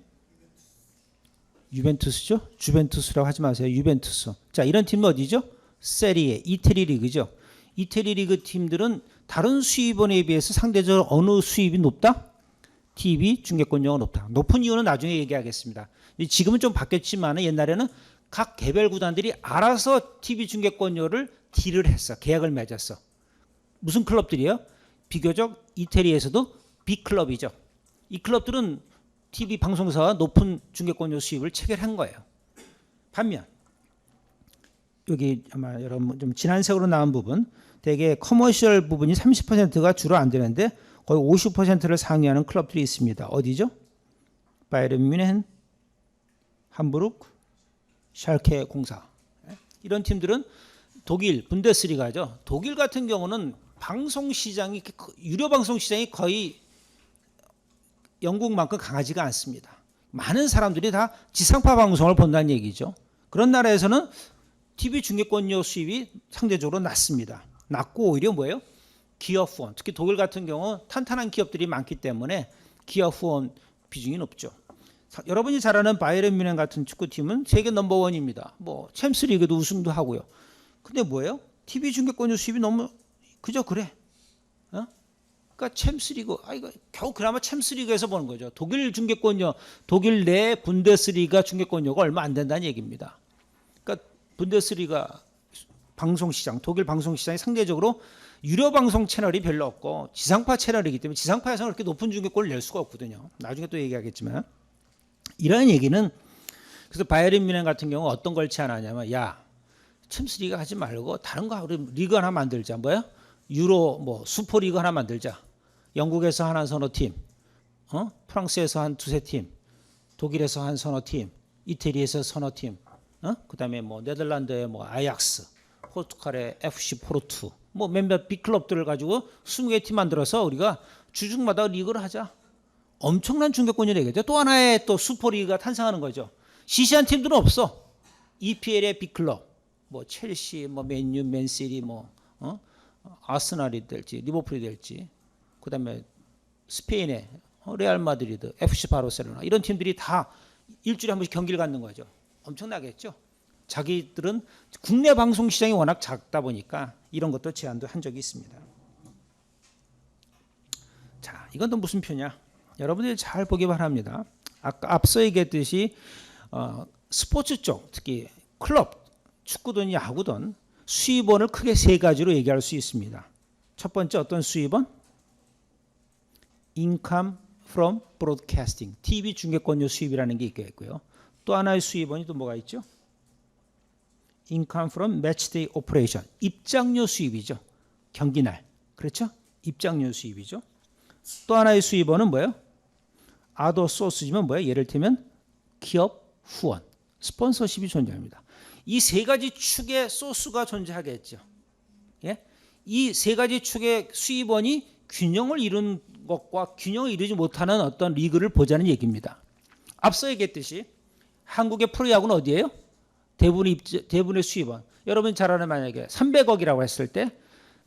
유벤투스죠. 주벤투스라고 하지 마세요. 유벤투스. 자, 이런 팀은 어디죠? 세리에 이태리 리그죠. 이태리 리그 팀들은 다른 수입원에 비해서 상대적으로 어느 수입이 높다? TV 중계권료가 높다. 높은 이유는 나중에 얘기하겠습니다. 지금은 좀 바뀌었지만 옛날에는 각 개별 구단들이 알아서 TV 중계권료를 딜을 했어. 계약을 맺었어. 무슨 클럽들이에요? 비교적 이태리에서도 빅클럽이죠. 이 클럽들은 TV 방송사와 높은 중계권료 수입을 체결한 거예요. 반면 여기 아마 여러분 좀 진한 색으로 나온 부분 대개 커머셜 부분이 30%가 주로 안 되는데 거의 50%를 상회하는 클럽들이 있습니다. 어디죠? 바이에른 뮌헨, 함부르크, 샬케 04. 이런 팀들은 독일 분데스리가죠. 독일 같은 경우는 방송 시장이 유료 방송 시장이 거의 영국만큼 강하지가 않습니다. 많은 사람들이 다 지상파 방송을 본다는 얘기죠. 그런 나라에서는 TV 중계권료 수입이 상대적으로 낮습니다. 낮고 오히려 뭐예요? 기업 후원, 특히 독일 같은 경우 탄탄한 기업들이 많기 때문에 기업 후원 비중이 높죠. 여러분이 잘 아는 바이에른 뮌헨 같은 축구팀은 세계 넘버원입니다. 뭐 챔스리그도 우승도 하고요. 근데 뭐예요? TV 중계권료 수입이 너무 그저 그래. 그러니까 챔스리그, 이거 겨우 그나마 챔스리그에서 보는 거죠. 독일 중계권료, 독일 내 분데스리가 중계권료가 얼마 안 된다는 얘기입니다. 그러니까 분데스리가 방송시장, 독일 방송시장이 상대적으로 유료 방송 채널이 별로 없고 지상파 채널이기 때문에 지상파에서는 그렇게 높은 중계권을 낼 수가 없거든요. 나중에 또 얘기하겠지만 이런 얘기는 그래서 바이에른 뮌헨 같은 경우 어떤 걸 제안하냐면 야 챔스리그 하지 말고 다른 거 우리 리그 하나 만들자. 뭐야? 유로 뭐 슈퍼리그 하나 만들자. 영국에서 한 서너 팀, 프랑스에서 한 두세 팀, 독일에서 한 서너 팀, 이태리에서 서너 팀, 그다음에 뭐 네덜란드의 뭐 아약스, 포르투갈의 FC 포르투, 뭐 몇몇 빅클럽들을 가지고 20개 팀 만들어서 우리가 주중마다 리그를 하자. 엄청난 중계권이 되겠죠. 또 하나의 또 슈퍼리그가 탄생하는 거죠. 시시한 팀들은 없어. EPL의 빅클럽, 뭐 첼시, 뭐 맨유, 맨시티, 뭐 아스날이 될지 리버풀이 될지, 그다음에 스페인의 레알 마드리드, FC 바르셀로나 이런 팀들이 다 일주일에 한 번씩 경기를 갖는 거죠. 엄청나겠죠. 자기들은 국내 방송 시장이 워낙 작다 보니까 이런 것도 제안도 한 적이 있습니다. 자, 이건 또 무슨 표냐? 여러분들이 잘 보기 바랍니다. 아까 앞서 얘기했듯이 스포츠 쪽, 특히 클럽, 축구든 야구든 수입원을 크게 세 가지로 얘기할 수 있습니다. 첫 번째 어떤 수입원? Income from broadcasting, TV 중계권료 수입이라는 게 있겠고요. 또 하나의 수입원이 또 뭐가 있죠? Income from matchday operation, 입장료 수입이죠. 경기날, 그렇죠? 입장료 수입이죠. 또 하나의 수입원은 뭐예요? Other source지만 뭐예요? 예를 들면 기업 후원, 스폰서십이 존재합니다. 이 세 가지 축의 소스가 존재하겠죠. 예? 이 세 가지 축의 수입원이 균형을 이룬 것과 균형을 이루지 못하는 어떤 리그를 보자는 얘기입니다. 앞서 얘기했듯이 한국의 프로야구는 어디예요? 대부분의 수입원. 여러분 잘 아는 만약에 300억이라고 했을 때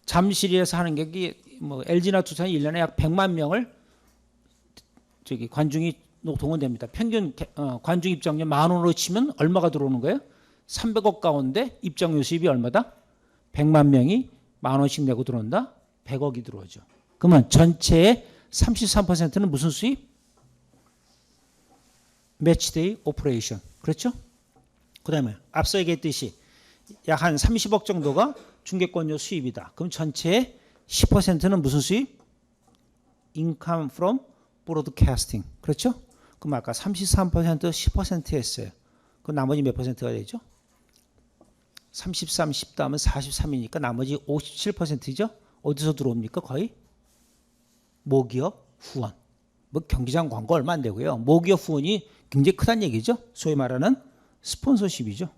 잠실에서 하는 경기 뭐 LG나 두산이 1년에 약 100만 명을 관중이 동원됩니다. 평균 관중 입장료 10,000원으로 치면 얼마가 들어오는 거예요? 300억 가운데 입장료 수입이 얼마다? 100만 명이 10,000원씩 내고 들어온다? 100억이 들어오죠. 그러면 전체의 33%는 무슨 수입? 매치데이 오퍼레이션. 그렇죠? 그 다음에 앞서 얘기했듯이 약 한 30억 정도가 중계권료 수입이다. 그럼 전체의 10%는 무슨 수입? Income from broadcasting. 그렇죠? 그럼 아까 33% 10% 했어요. 그럼 나머지 몇 퍼센트가 되죠? 33, 10 더하면 43이니까 나머지 57%죠? 어디서 들어옵니까? 거의? 모기업 후원. 뭐 경기장 광고 얼마 안 되고요. 모기업 후원이 굉장히 크다는 얘기죠. 소위 말하는 스폰서십이죠.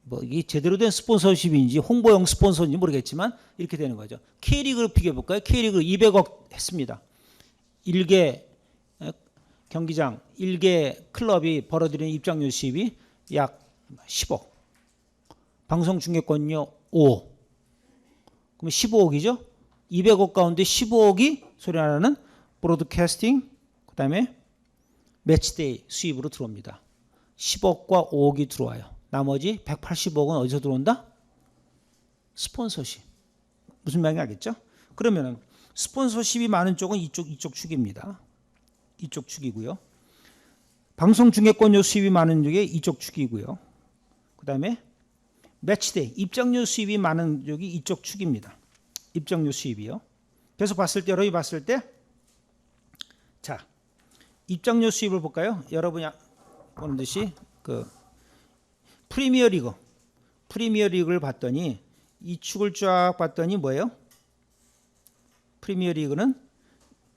뭐 이게 제대로 된 스폰서십인지 홍보용 스폰서인지 모르겠지만 이렇게 되는 거죠. K리그를 비교해 볼까요? K리그 200억 했습니다. 1개 경기장, 1개 클럽이 벌어들이는 입장료 수입이 약 10억. 방송 중계권료 5억. 그럼 15억이죠? 200억 가운데 15억이 소리 나는 브로드캐스팅, 그 다음에 매치데이 수입으로 들어옵니다. 10억과 5억이 들어와요. 나머지 180억은 어디서 들어온다? 스폰서십. 무슨 말인지 알겠죠? 그러면은 스폰서십이 많은 쪽은 이쪽 축입니다. 이쪽 축이고요. 방송 중계권료 수입이 많은 쪽이 이쪽 축이고요. 그 다음에 매치데이, 입장료 수입이 많은 쪽이 이쪽 축입니다. 입장료 수입이요. 그래서 여러분이 봤을 때, 자, 입장료 수입을 볼까요? 여러분이 보는 듯이 프리미어리그를 봤더니 이 축을 쫙 봤더니 뭐예요? 프리미어리그는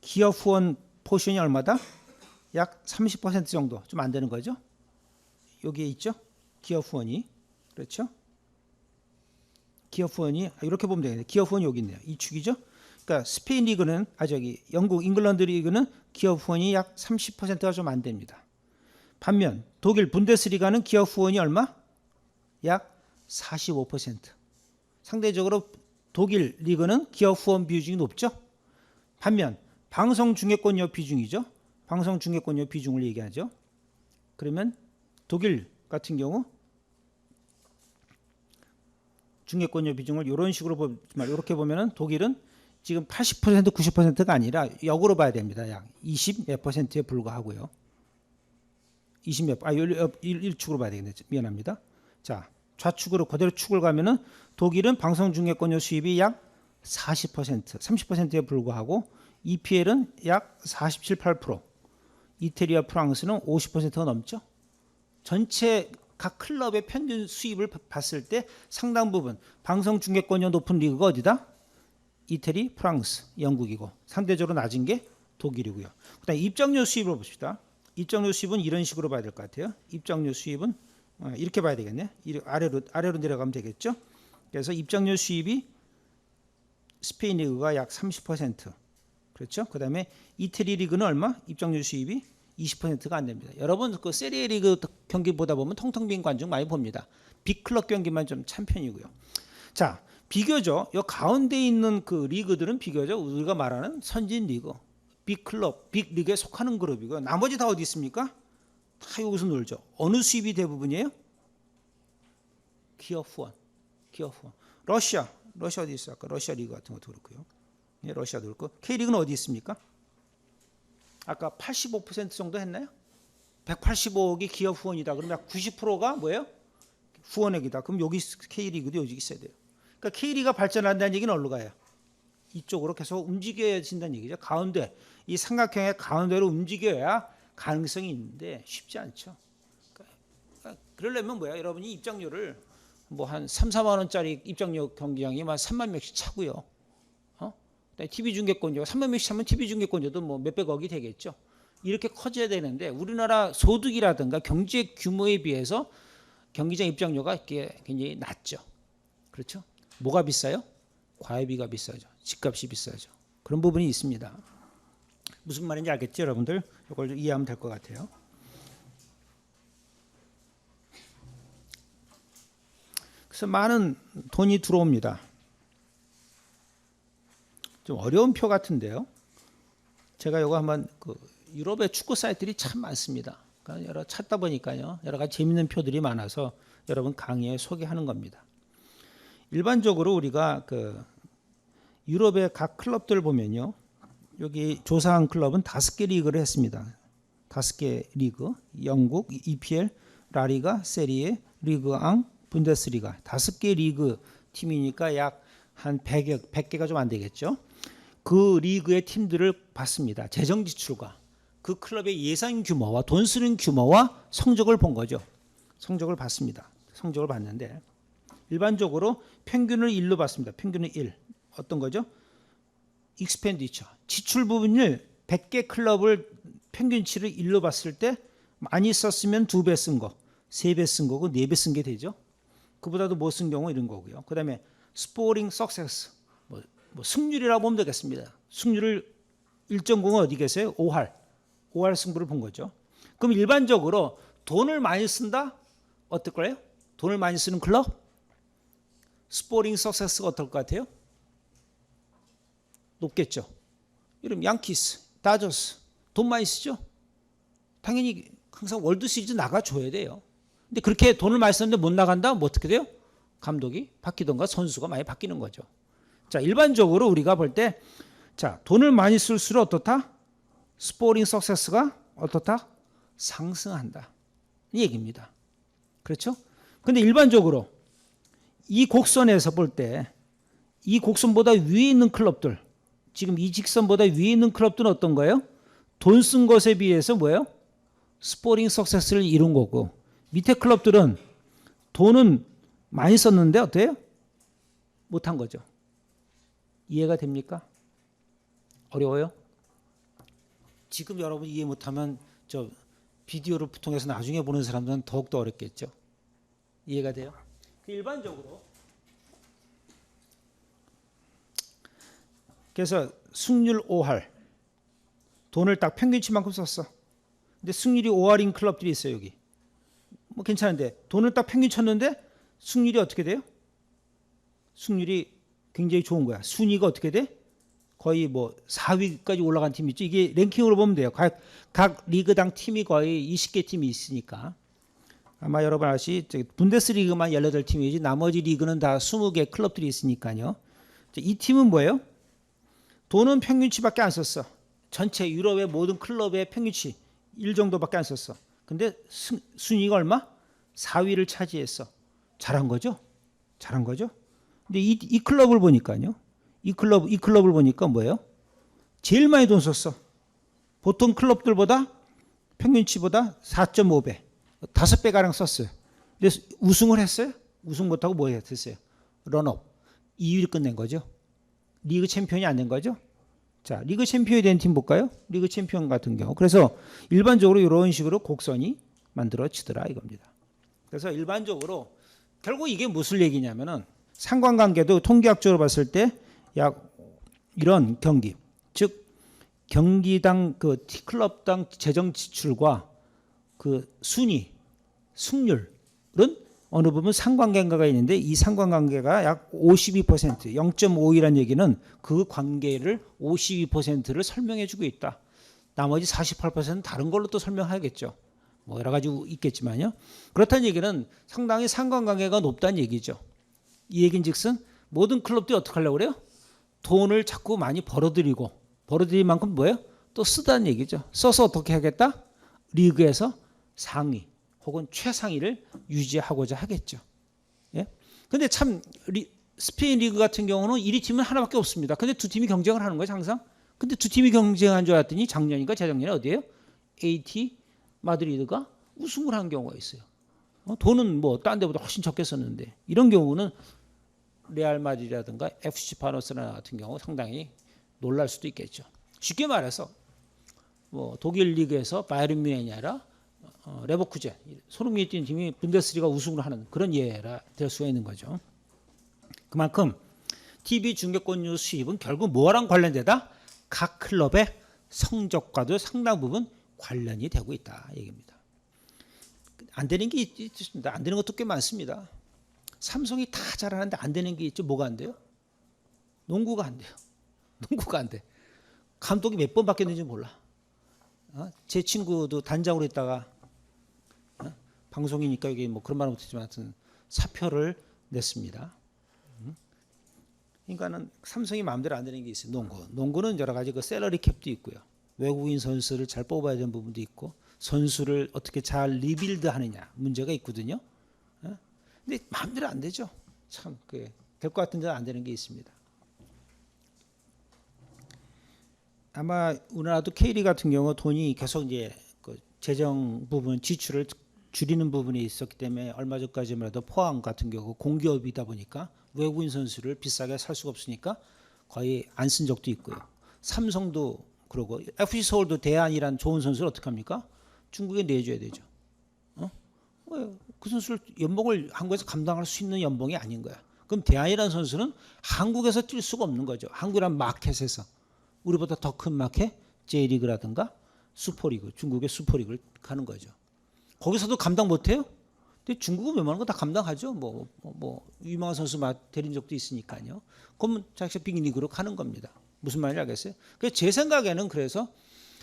기업 후원 포션이 얼마다? 약 30% 정도, 좀 안 되는 거죠? 여기에 있죠? 기업 후원이. 그렇죠? 기업 후원이 이렇게 보면 되겠네요. 기업 후원이 여기 있네요. 이 축이죠? 그러니까 영국 잉글랜드 리그는 기업 후원이 약 30%가 좀 안 됩니다. 반면 독일 분데스리가는 기업 후원이 얼마? 약 45%. 상대적으로 독일 리그는 기업 후원 비중이 높죠. 반면 방송 중계권료 비중이죠. 방송 중계권료 비중을 얘기하죠. 그러면 독일 같은 경우 중계권료 비중을 이런 식으로 이렇게 보면은 독일은 지금 80% 90%가 아니라 역으로 봐야 됩니다. 약 20 몇 %에 불과하고요. 20 몇, 1축으로 봐야 되겠네. 미안합니다. 자, 좌축으로 그대로 축을 가면은 독일은 방송 중계권료 수입이 약 40%, 30%에 불과하고 EPL은 약 47, 8%, 이태리와 프랑스는 50%가 넘죠. 전체 각 클럽의 평균 수입을 봤을 때 상당 부분 방송 중계권료 높은 리그가 어디다? 이태리, 프랑스, 영국이고 상대적으로 낮은 게 독일이고요. 그다음 입장료 수입을 봅시다. 입장료 수입은 이런 식으로 봐야 될 것 같아요. 입장료 수입은 이렇게 봐야 되겠네. 아래로 내려가면 되겠죠. 그래서 입장료 수입이 스페인 리그가 약 30%. 그렇죠? 그다음에 이태리 리그는 얼마? 입장료 수입이 20%가 안 됩니다. 여러분 그 세리에 리그 경기 보다 보면 텅텅 빈 관중 많이 봅니다. 빅클럽 경기만 좀 찬 편이고요. 자, 비교적 요 가운데 있는 그 리그들은 비교적 우리가 말하는 선진 리그, 빅클럽, 빅리그에 속하는 그룹이고 나머지 다 어디 있습니까? 다 여기서 놀죠. 어느 수입이 대부분이에요? 기업 후원. 기업 후원. 러시아 어디 있어? 아까 러시아 리그 같은 것도 그렇고요. 예, 러시아도 그렇고. K리그는 어디 있습니까? 아까 85% 정도 했나요? 185억이 기업 후원이다. 그러면 90%가 뭐예요? 후원액이다. 그럼 여기 K리그도 여기 있어야 돼요. 그러니까 K리그가 발전한다는 얘기는 어디로 가요? 이쪽으로 계속 움직여진다는 얘기죠. 가운데, 이 삼각형의 가운데로 움직여야 가능성이 있는데 쉽지 않죠. 그러니까 그러려면 뭐야? 여러분이 입장료를 뭐 한 3, 4만 원짜리 입장료 경기장이 한 3만 명씩 차고요. TV 중계권료 3만 명씩 차면 TV 중계권료도 뭐 몇백억이 되겠죠. 이렇게 커져야 되는데 우리나라 소득이라든가 경제 규모에 비해서 경기장 입장료가 이렇게 굉장히 낮죠. 그렇죠? 뭐가 비싸요? 과외비가 비싸죠. 집값이 비싸죠. 그런 부분이 있습니다. 무슨 말인지 알겠죠, 여러분들? 이걸 좀 이해하면 될 것 같아요. 그래서 많은 돈이 들어옵니다. 좀 어려운 표 같은데요. 제가 이거 한번 유럽의 축구 사이트들이 참 많습니다. 그러니까 여러 찾다 보니까요, 여러 가지 재밌는 표들이 많아서 여러분 강의에 소개하는 겁니다. 일반적으로 우리가 유럽의 각 클럽들 보면요, 여기 조사한 클럽은 5개 리그를 했습니다. 5개 리그, 영국, EPL, 라리가, 세리에, 리그앙, 분데스리가 5개 리그 팀이니까 약 한 100개가 좀 안 되겠죠. 그 리그의 팀들을 봤습니다. 재정 지출과 그 클럽의 예산 규모와 돈 쓰는 규모와 성적을 본 거죠. 성적을 봤습니다. 성적을 봤는데 일반적으로 평균을 1로 봤습니다. 평균은 1. 어떤 거죠? 익스펜디처. 지출 부분을 100개 클럽을 평균치를 1로 봤을 때 많이 썼으면 2배 쓴 거, 3배 쓴 거고 4배 쓴 게 되죠. 그보다도 못 쓴 경우 이런 거고요. 그다음에 스포링 석세스. 뭐 승률이라고 보면 되겠습니다. 승률을 1.0은 어디 계세요? 5할 승부를 본 거죠. 그럼 일반적으로 돈을 많이 쓴다? 어떨 거예요? 돈을 많이 쓰는 클럽? 스포링 석세스가 어떨 것 같아요? 높겠죠. 이름 양키스, 다저스 돈 많이 쓰죠. 당연히 항상 월드 시리즈 나가줘야 돼요. 근데 그렇게 돈을 많이 쓰는데 못 나간다? 뭐 어떻게 돼요? 감독이 바뀌던가 선수가 많이 바뀌는 거죠. 자, 일반적으로 우리가 볼 때, 자, 돈을 많이 쓸수록 어떻다? 스포링 석세스가 어떻다? 상승한다. 이 얘기입니다. 그렇죠? 근데 일반적으로 이 곡선에서 볼 때, 이 곡선보다 위에 있는 클럽들, 지금 이 직선보다 위에 있는 클럽들은 어떤 거예요? 돈 쓴 것에 비해서 뭐예요? 스포링 석세스를 이룬 거고, 밑에 클럽들은 돈은 많이 썼는데 어때요? 못한 거죠. 이해가 됩니까? 어려워요? 지금 여러분 이해 못하면 저 비디오를 통해서 나중에 보는 사람들은 더욱더 어렵겠죠. 이해가 돼요? 일반적으로 그래서 승률 5할 돈을 딱 평균치만큼 썼어. 근데 승률이 5할인 클럽들이 있어요. 여기 뭐 괜찮은데 돈을 딱 평균 쳤는데 승률이 어떻게 돼요? 승률이 굉장히 좋은 거야. 순위가 어떻게 돼? 거의 뭐 4위까지 올라간 팀이 있죠. 이게 랭킹으로 보면 돼요. 각 리그당 팀이 거의 20개 팀이 있으니까. 아마 여러분 아시죠? 분데스리그만 18팀이지 나머지 리그는 다 20개 클럽들이 있으니까요. 이 팀은 뭐예요? 돈은 평균치밖에 안 썼어. 전체 유럽의 모든 클럽의 평균치 1 정도밖에 안 썼어. 근데 순위가 얼마? 4위를 차지했어. 잘한 거죠? 잘한 거죠? 근데 이 클럽을 보니까요. 이 클럽을 보니까 뭐예요? 제일 많이 돈 썼어. 보통 클럽들보다 평균치보다 4.5배, 5배 가량 썼어요. 근데 우승을 했어요? 우승 못하고 뭐 했어요? 런업, 2위를 끝낸 거죠. 리그 챔피언이 안 된 거죠. 자, 리그 챔피언이 된 팀 볼까요? 리그 챔피언 같은 경우. 그래서 일반적으로 이런 식으로 곡선이 만들어지더라 이겁니다. 그래서 일반적으로 결국 이게 무슨 얘기냐면은 상관관계도 통계학적으로 봤을 때 약 이런 경기, 즉 경기당 그 클럽당 재정 지출과 그 순위, 승률은 어느 부분 상관관계가 있는데 이 상관관계가 약 52%, 0.5이라는 얘기는 그 관계를 52%를 설명해주고 있다. 나머지 48%는 다른 걸로 또 설명하겠죠. 뭐 여러 가지 있겠지만요. 그렇다는 얘기는 상당히 상관관계가 높다는 얘기죠. 이 얘긴즉슨 모든 클럽들이 어떻게 하려고 그래요? 돈을 자꾸 많이 벌어들일 만큼 뭐예요? 또 쓰다는 얘기죠. 써서 어떻게 하겠다? 리그에서 상위 혹은 최상위를 유지하고자 하겠죠. 예? 근데 참 스페인 리그 같은 경우는 1위 팀은 하나밖에 없습니다. 근데 두 팀이 경쟁을 하는 거예요, 항상. 근데 두 팀이 경쟁한 줄 알았더니 작년인가 재작년에 어디예요? AT 마드리드가 우승을 한 경우가 있어요. 돈은 뭐 딴 데보다 훨씬 적게 썼는데 이런 경우는 레알 마드리드라든가 FC 바르셀로나 같은 경우 상당히 놀랄 수도 있겠죠. 쉽게 말해서 뭐 독일 리그에서 바이에른 뮌헨이 아니라 레버쿠젠, 손흥민이 뛰는 팀이 분데스리가 우승을 하는 그런 예가 될 수가 있는 거죠. 그만큼 TV 중계권료 수입은 결국 뭐랑 관련되다? 각 클럽의 성적과도 상당 부분 관련이 되고 있다 얘기입니다. 안 되는 게 있습니다. 안 되는 것도 꽤 많습니다. 삼성이 다 잘하는데 안 되는 게 있죠. 뭐가 안 돼요? 농구가 안 돼요. 농구가 안 돼. 감독이 몇 번 바뀌었는지 몰라. 제 친구도 단장으로 있다가 방송이니까 여기 뭐 그런 말은 못했지만 하여튼 사표를 냈습니다. 그러니까는 삼성이 마음대로 안 되는 게 있어요. 농구는 여러 가지 그 셀러리 캡도 있고요. 외국인 선수를 잘 뽑아야 되는 부분도 있고 선수를 어떻게 잘 리빌드하느냐 문제가 있거든요. 근데 마음대로 안 되죠. 참 될 것 같은 데는 안 되는 게 있습니다. 아마 우리나라도 K리그 같은 경우 돈이 계속 이제 그 재정 부분 지출을 줄이는 부분이 있었기 때문에 얼마 전까지만 해도 포항 같은 경우 공기업이다 보니까 외국인 선수를 비싸게 살 수가 없으니까 거의 안 쓴 적도 있고요. 삼성도 그러고 FC 서울도 대안이란 좋은 선수를 어떻게 합니까? 중국에 내줘야 되죠. 그 선수를 연봉을 한국에서 감당할 수 있는 연봉이 아닌 거야. 그럼 대안이라는 선수는 한국에서 뛸 수가 없는 거죠. 한국이란 마켓에서 우리보다 더 큰 마켓, J리그라든가 슈퍼리그, 중국의 슈퍼리그를 가는 거죠. 거기서도 감당 못해요? 근데 중국은 웬만한 거 다 감당하죠. 뭐 유명한 선수 데린 적도 있으니까요. 그러면 자기가 빅리그로 가는 겁니다. 무슨 말인지 알겠어요? 그래서 제 생각에는 그래서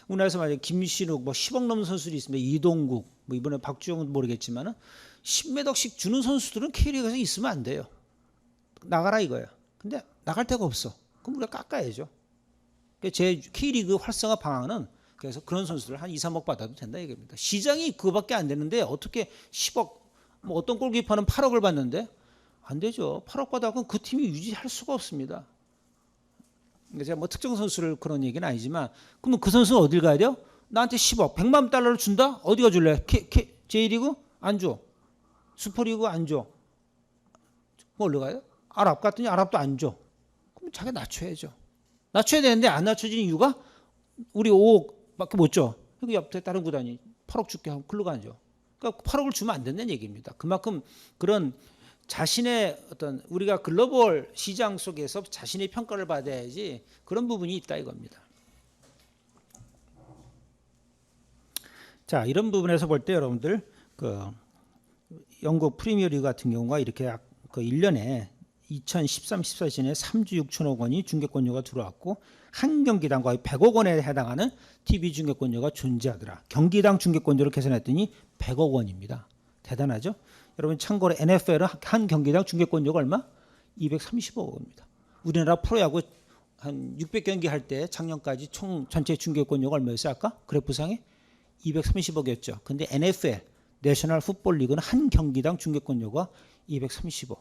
우리나라에서 만약에 김신욱 뭐 10억 넘는 선수들이 있으면 이동국 뭐 이번에 박주영은 모르겠지만은 10몇 억씩 주는 선수들은 K리그에서 있으면 안 돼요. 나가라 이거야. 근데 나갈 데가 없어. 그럼 우리가 깎아야죠. 제 K리그 활성화 방안은 그래서 그런 선수들 한 2, 3억 받아도 된다 얘기입니다. 시장이 그거밖에 안 되는데 어떻게 10억 뭐 어떤 골키퍼는 8억을 받는데 안 되죠. 8억 받아도 그 팀이 유지할 수가 없습니다. 제가 뭐 특정 선수를 그런 얘기는 아니지만 그러면 그 선수는 어딜 가야 돼요? 나한테 10억, 100만 달러를 준다? 어디가 줄래? J리그? 안 줘. 슈퍼리그 안 줘. 어디로 가요? 아랍 갔더니 아랍도 안 줘. 그럼 자기가 낮춰야죠. 낮춰야 되는데 안 낮춰지는 이유가 우리 5억밖에 못 줘. 그 옆에 다른 구단이 8억 줄게 하면 글로 가죠. 그러니까 8억을 주면 안 된다는 얘기입니다. 그만큼 그런 자신의 어떤 우리가 글로벌 시장 속에서 자신의 평가를 받아야지 그런 부분이 있다 이겁니다. 자, 이런 부분에서 볼 때 여러분들 그 영국 프리미어리그 같은 경우가 이렇게 그 1년에 2013-14 시즌에 3조 6천억 원이 중계권료가 들어왔고 한 경기당 거의 100억 원에 해당하는 TV 중계권료가 존재하더라. 경기당 중계권료를 계산했더니 100억 원입니다. 대단하죠? 여러분 참고로 NFL은 한 경기당 중계권료가 얼마? 230억 원입니다. 우리나라 프로야구 한 600경기 할 때 작년까지 총 전체 중계권료가 얼마였어요? 아까 그래프상에 230억이었죠. 근데 NFL 내셔널 풋볼 리그는 한 경기당 중계권료가 230억.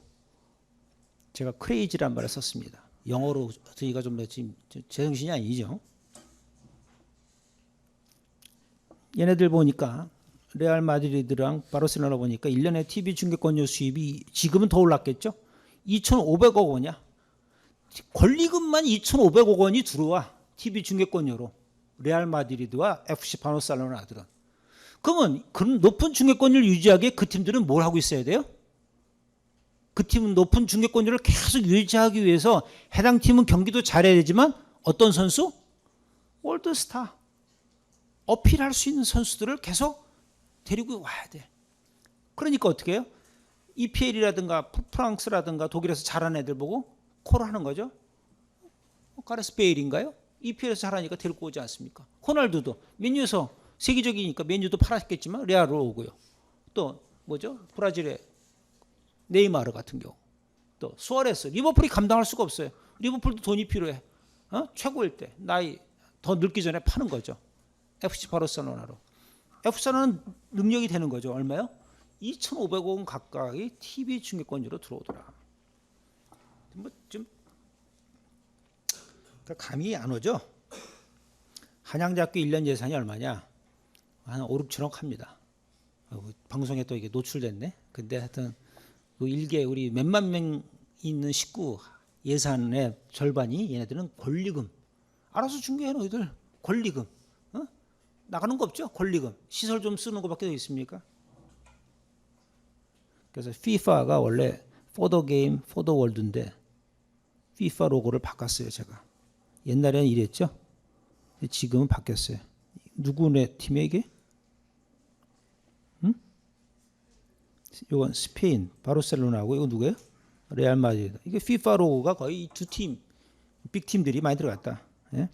제가 크레이지란 말을 썼습니다. 영어로 저희가 좀 지금 제정신이 아니죠. 얘네들 보니까 레알 마드리드랑 바르셀로나 보니까 1년에 TV 중계권료 수입이 지금은 더 올랐겠죠. 2,500억 원이야. 권리금만 2,500억 원이 들어와. TV 중계권료로. 레알 마드리드와 FC 바르셀로나들은. 그러면 그런 높은 중계권료를 유지하기에 그 팀들은 뭘 하고 있어야 돼요? 그 팀은 높은 중계권료를 계속 유지하기 위해서 해당 팀은 경기도 잘해야 되지만 어떤 선수? 월드스타. 어필할 수 있는 선수들을 계속 데리고 와야 돼. 그러니까 어떻게 해요? EPL이라든가 프랑스라든가 독일에서 잘하는 애들 보고 콜을 하는 거죠. 가레스 베일인가요? EPL에서 잘하니까 데리고 오지 않습니까? 호날두도 맨유에서 세계적이니까 맨유도 팔았겠지만 레알로 오고요. 또 뭐죠? 브라질의 네이마르 같은 경우. 또 수아레스. 리버풀이 감당할 수가 없어요. 리버풀도 돈이 필요해. 최고일 때 나이 더 늙기 전에 파는 거죠. FC 바르셀로나로. FC는 능력이 되는 거죠. 얼마요? 2,500억 원 가까이 TV 중계권료로 들어오더라. 좀 감이 안 오죠? 한양대학교 1년 예산이 얼마냐? 한 5, 6천억 합니다. 방송에 또 이게 노출됐네. 근데 하여튼 그 일개 우리 몇만 명 있는 식구 예산의 절반이 얘네들은 권리금. 알아서 중개해 너희들. 권리금. 나가는 거 없죠? 권리금. 시설 좀 쓰는 거밖에 더 있습니까? 그래서 FIFA가 원래 For the Game, For the World인데 FIFA 로고를 바꿨어요. 제가. 옛날에는 이랬죠. 지금은 바뀌었어요. 누구네 팀에 이게? 이건 스페인 바르셀로나고 이거 누구예요? 레알 마드리드. 이게 FIFA 로고가 거의 두 팀, 빅팀들이 많이 들어갔다. 예?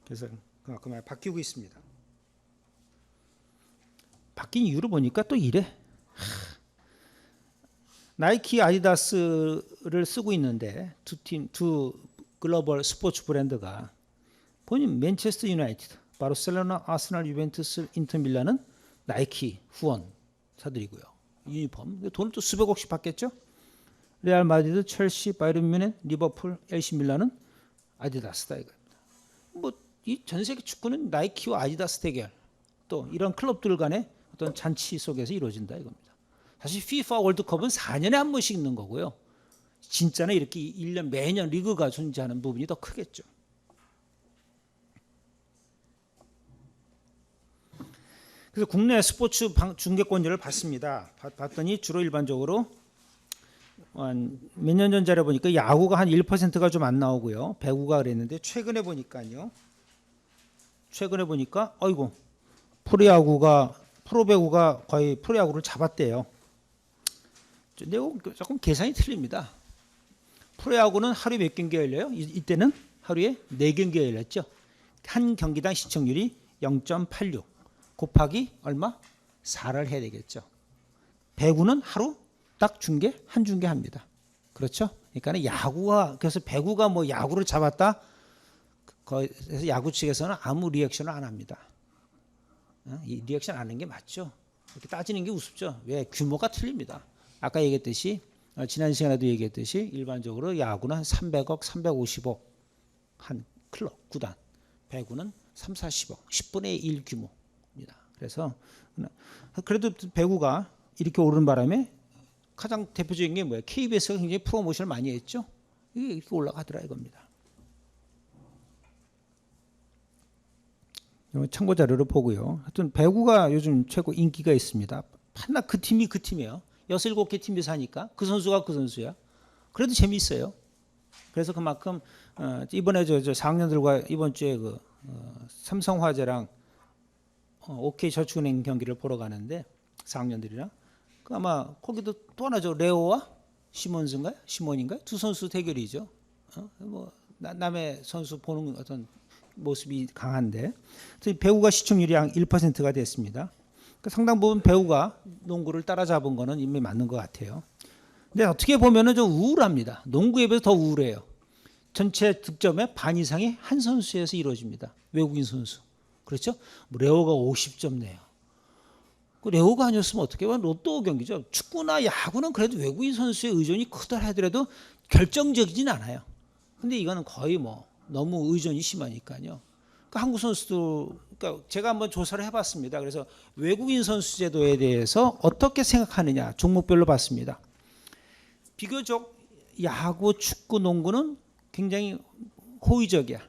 그래서 그만큼 많이 바뀌고 있습니다. 바뀐 이유를 보니까 또 이래. 나이키, 아디다스를 쓰고 있는데 두 글로벌 스포츠 브랜드가 본인 맨체스터 유나이티드, 바르셀로나, 아스날, 유벤투스, 인터밀란은 나이키 후원사들이고요. 유니폼 돈을 또 수백억씩 받겠죠. 레알 마드리드, 첼시, 바이에른 뮌헨, 리버풀, AC 밀란은 아디다스다 이겁니다. 뭐 이 전 세계 축구는 나이키와 아디다스 대결 또 이런 클럽들 간의 어떤 잔치 속에서 이루어진다 이겁니다. 사실 FIFA 월드컵은 4년에 한 번씩 있는 거고요. 진짜는 이렇게 1년 매년 리그가 존재하는 부분이 더 크겠죠. 그래서 국내 스포츠 중계권료를 받습니다. 봤더니 주로 일반적으로 몇 년 전 자료 보니까 야구가 한 1%가 좀 안 나오고요. 배구가 그랬는데 최근에 보니까 아이고 프로배구가 거의 프로야구를 잡았대요. 조금 계산이 틀립니다. 프로야구는 하루에 몇 경기 열려요? 이때는 하루에 4경기 열렸죠. 한 경기당 시청률이 0.86 곱하기 얼마? 4를 해야 되겠죠. 배구는 하루 딱 한 중계 합니다. 그렇죠? 그러니까 그래서 배구가 뭐 야구를 잡았다. 그래서 야구 측에서는 아무 리액션을 안 합니다. 이 리액션 안 하는 게 맞죠. 이렇게 따지는 게 우습죠. 왜? 규모가 틀립니다. 아까 얘기했듯이 지난 시간에도 얘기했듯이 일반적으로 야구는 한 300억, 350억 한 클럽, 구단. 배구는 3, 40억, 10분의 1 규모입니다. 그래서 그래도 배구가 이렇게 오르는 바람에 가장 대표적인 게 뭐예요? KBS가 굉장히 프로모션을 많이 했죠. 이게 이렇게 올라가더라 이겁니다. 참고 자료를 보고요. 하여튼 배구가 요즘 최고 인기가 있습니다. 하나 그 팀이 그 팀이에요. 6, 7개 팀에서 하니까 그 선수가 그 선수야. 그래도 재미있어요. 그래서 그만큼 이번에 저 4학년들과 이번 주에 삼성화재랑 OK 저축은행 경기를 보러 가는데 4학년들이랑 그 아마 거기도 또 하나죠. 레오와 시몬스인가요? 시몬인가요? 두 선수 대결이죠. 뭐 남의 선수 보는 어떤 모습이 강한데 배구가 시청률이 약 1%가 됐습니다. 그러니까 상당 부분 배구가 농구를 따라잡은 거는 이미 맞는 것 같아요. 근데 어떻게 보면은 좀 우울합니다. 농구에 비해서 더 우울해요. 전체 득점의 반 이상이 한 선수에서 이루어집니다. 외국인 선수. 그렇죠? 뭐 레오가 50점 내요. 그 레오가 아니었으면 어떻게 해요? 로또 경기죠. 축구나 야구는 그래도 외국인 선수의 의존이 크다 하더라도 결정적이진 않아요. 근데 이거는 거의 뭐 너무 의존이 심하니까요. 그러니까 한국 선수도 그러니까 제가 한번 조사를 해봤습니다. 그래서 외국인 선수 제도에 대해서 어떻게 생각하느냐 종목별로 봤습니다. 비교적 야구, 축구, 농구는 굉장히 호의적이야.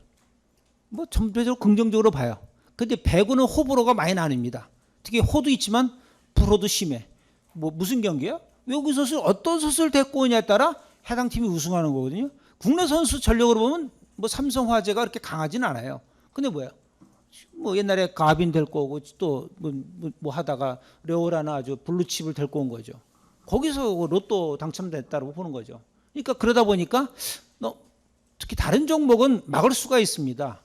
뭐 전체적으로 긍정적으로 봐요. 근데 배구는 호불호가 많이 나뉩니다. 특히 호도 있지만 불호도 심해. 뭐 무슨 경기야? 외국인 선수 어떤 선수를 데리고 오냐에 따라 해당 팀이 우승하는 거거든요. 국내 선수 전력으로 보면 뭐 삼성화재가 그렇게 강하진 않아요. 근데 뭐야? 뭐 옛날에 가빈 데리고 오고 또 뭐 하다가 레오라나 아주 블루칩을 데리고 온 거죠. 거기서 로또 당첨됐다고 보는 거죠. 그러니까 그러다 보니까 특히 다른 종목은 막을 수가 있습니다.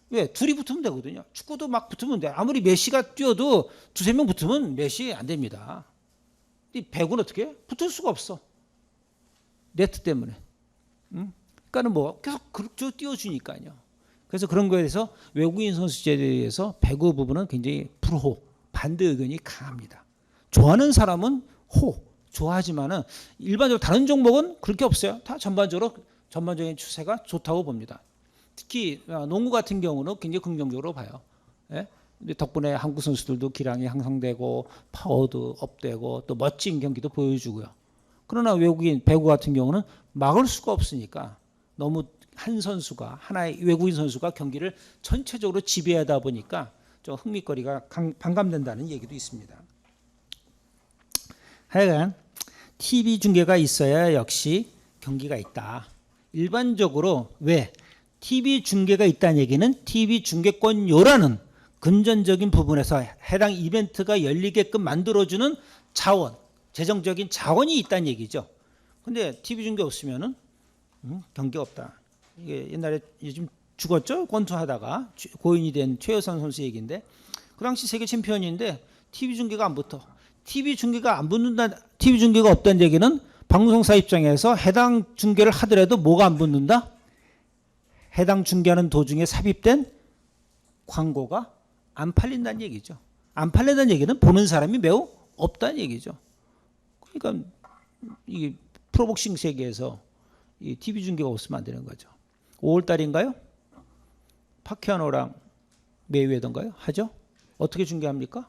왜? 둘이 붙으면 되거든요. 축구도 막 붙으면 돼. 아무리 메시가 뛰어도 두세 명 붙으면 메시 안 됩니다. 배구는 어떻게 해? 붙을 수가 없어. 네트 때문에. 그러니까는 뭐 계속 그렇게 띄워주니까요. 그래서 그런 거에 대해서 외국인 선수제에 대해서 배구 부분은 굉장히 불호, 반대 의견이 강합니다. 좋아하는 사람은 호, 좋아하지만은 일반적으로 다른 종목은 그렇게 없어요. 다 전반적인 추세가 좋다고 봅니다. 특히 농구 같은 경우는 굉장히 긍정적으로 봐요. 예? 덕분에 한국 선수들도 기량이 향상되고 파워도 업되고 또 멋진 경기도 보여주고요. 그러나 외국인 배구 같은 경우는 막을 수가 없으니까 너무 한 선수가 하나의 외국인 선수가 경기를 전체적으로 지배하다 보니까 좀 흥미거리가 반감된다는 얘기도 있습니다. 하여간 TV 중계가 있어야 역시 경기가 있다. 일반적으로 왜 TV 중계가 있다는 얘기는 TV 중계권료라는 금전적인 부분에서 해당 이벤트가 열리게끔 만들어주는 자원, 재정적인 자원이 있다는 얘기죠. 근데 TV 중계 없으면은 경기가 없다. 이게 옛날에 요즘 죽었죠? 권투하다가 고인이 된 최여선 선수 얘기인데 그 당시 세계 챔피언인데 TV 중계가 안 붙어. TV 중계가 안 붙는다. TV 중계가 없다는 얘기는 방송사 입장에서 해당 중계를 하더라도 뭐가 안 붙는다? 해당 중계하는 도중에 삽입된 광고가 안 팔린다는 얘기죠. 안 팔린다는 얘기는 보는 사람이 매우 없다는 얘기죠. 그러니까 이 프로복싱 세계에서 이 TV 중계가 없으면 안 되는 거죠. 5월 달인가요? 파키아노랑 메이웨더인가요? 하죠? 어떻게 중계합니까?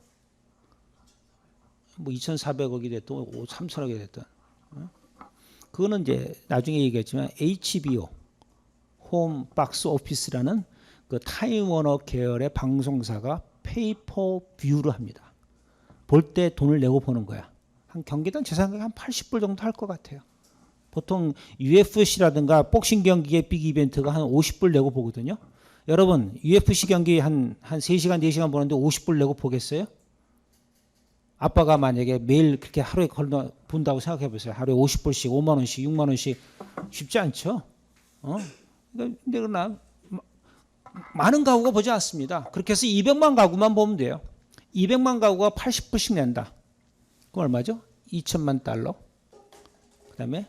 뭐 2,400억이 됐든 3,000억이 됐든. 그거는 이제 나중에 얘기했지만 HBO 홈 박스 오피스라는 그 타임워너 계열의 방송사가 페이퍼 뷰를 합니다. 볼 때 돈을 내고 보는 거야. 한 경기당 제 생각에 한 80불 정도 할 것 같아요. 보통 UFC라든가 복싱 경기의 빅 이벤트가 한 50불 내고 보거든요. 여러분 UFC 경기 한 3시간 4시간 보는데 50불 내고 보겠어요? 아빠가 만약에 매일 그렇게 하루에 걸러 본다고 생각해 보세요. 하루에 50불씩 5만 원씩 6만 원씩 쉽지 않죠. 근데 그러나 많은 가구가 보지 않습니다. 그렇게 해서 200만 가구만 보면 돼요. 200만 가구가 80불씩 낸다. 그럼 얼마죠? 2천만 달러. 그다음에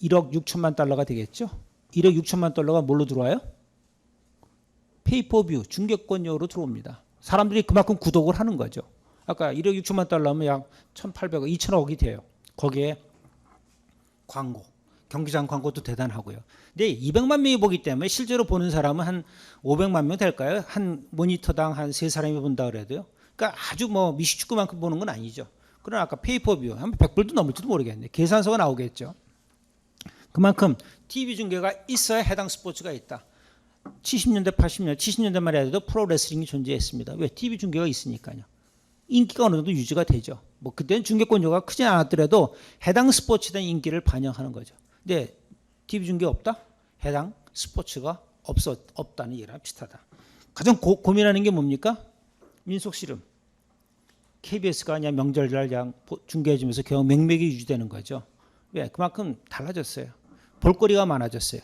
1억 6천만 달러가 되겠죠. 1억 6천만 달러가 뭘로 들어와요? 페이퍼뷰 중계권료로 들어옵니다. 사람들이 그만큼 구독을 하는 거죠. 아까 1억 6천만 달러면 약 1,800억, 2천억이 돼요. 거기에 광고, 경기장 광고도 대단하고요. 근데 200만 명이 보기 때문에 실제로 보는 사람은 한 500만 명 될까요? 한 모니터당 한 3사람이 본다 그래도요. 그러니까 아주 뭐 미식축구만큼 보는 건 아니죠. 그러나 아까 페이퍼뷰 한 100불도 넘을지도 모르겠네. 계산서가 나오겠죠. 그만큼 TV 중계가 있어야 해당 스포츠가 있다. 70년대, 80년대, 70년대만 해도 프로레슬링이 존재했습니다. 왜? TV 중계가 있으니까요. 인기가 어느 정도 유지가 되죠. 뭐 그때는 중계권료가 크지 않았더라도 해당 스포츠에 대한 인기를 반영하는 거죠. 근데 TV 중계 없다? 해당 스포츠가 없다는 얘기랑 비슷하다. 가장 고민하는 게 뭡니까? 민속씨름. KBS가 그냥 명절날 그냥 중계해주면서 겨우 맥맥이 유지되는 거죠. 왜? 그만큼 달라졌어요. 볼거리가 많아졌어요.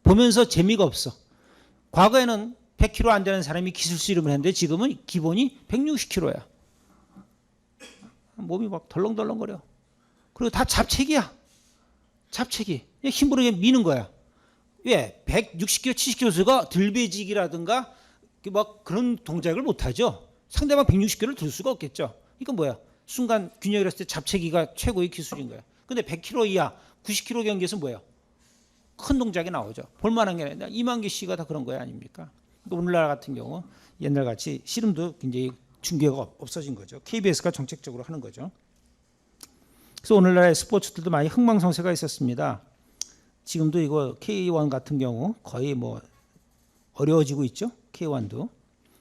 보면서 재미가 없어. 과거에는 100kg 안 되는 사람이 기술씨름을 했는데 지금은 기본이 160kg야. 몸이 막 덜렁덜렁거려. 그리고 다 잡채기야. 잡채기. 그냥 힘으로 그냥 미는 거야. 왜? 160kg, 70kg가 들배지기라든가 막 그런 동작을 못하죠. 상대방 160kg를 들 수가 없겠죠. 이건 뭐야? 순간 균형을 했을 때 잡채기가 최고의 기술인 거야. 근데 100kg 이하, 90kg 경기에서 뭐예요? 큰 동작이 나오죠. 볼만한 게 아니라 이만기 씨가 다 그런 거야 아닙니까? 그러니까 오늘날 같은 경우 옛날같이 씨름도 굉장히 중계가 없어진 거죠. KBS가 정책적으로 하는 거죠. 그래서 오늘날의 스포츠들도 많이 흥망성쇠가 있었습니다. 지금도 이거 K1 같은 경우 거의 뭐 어려워지고 있죠. K1도.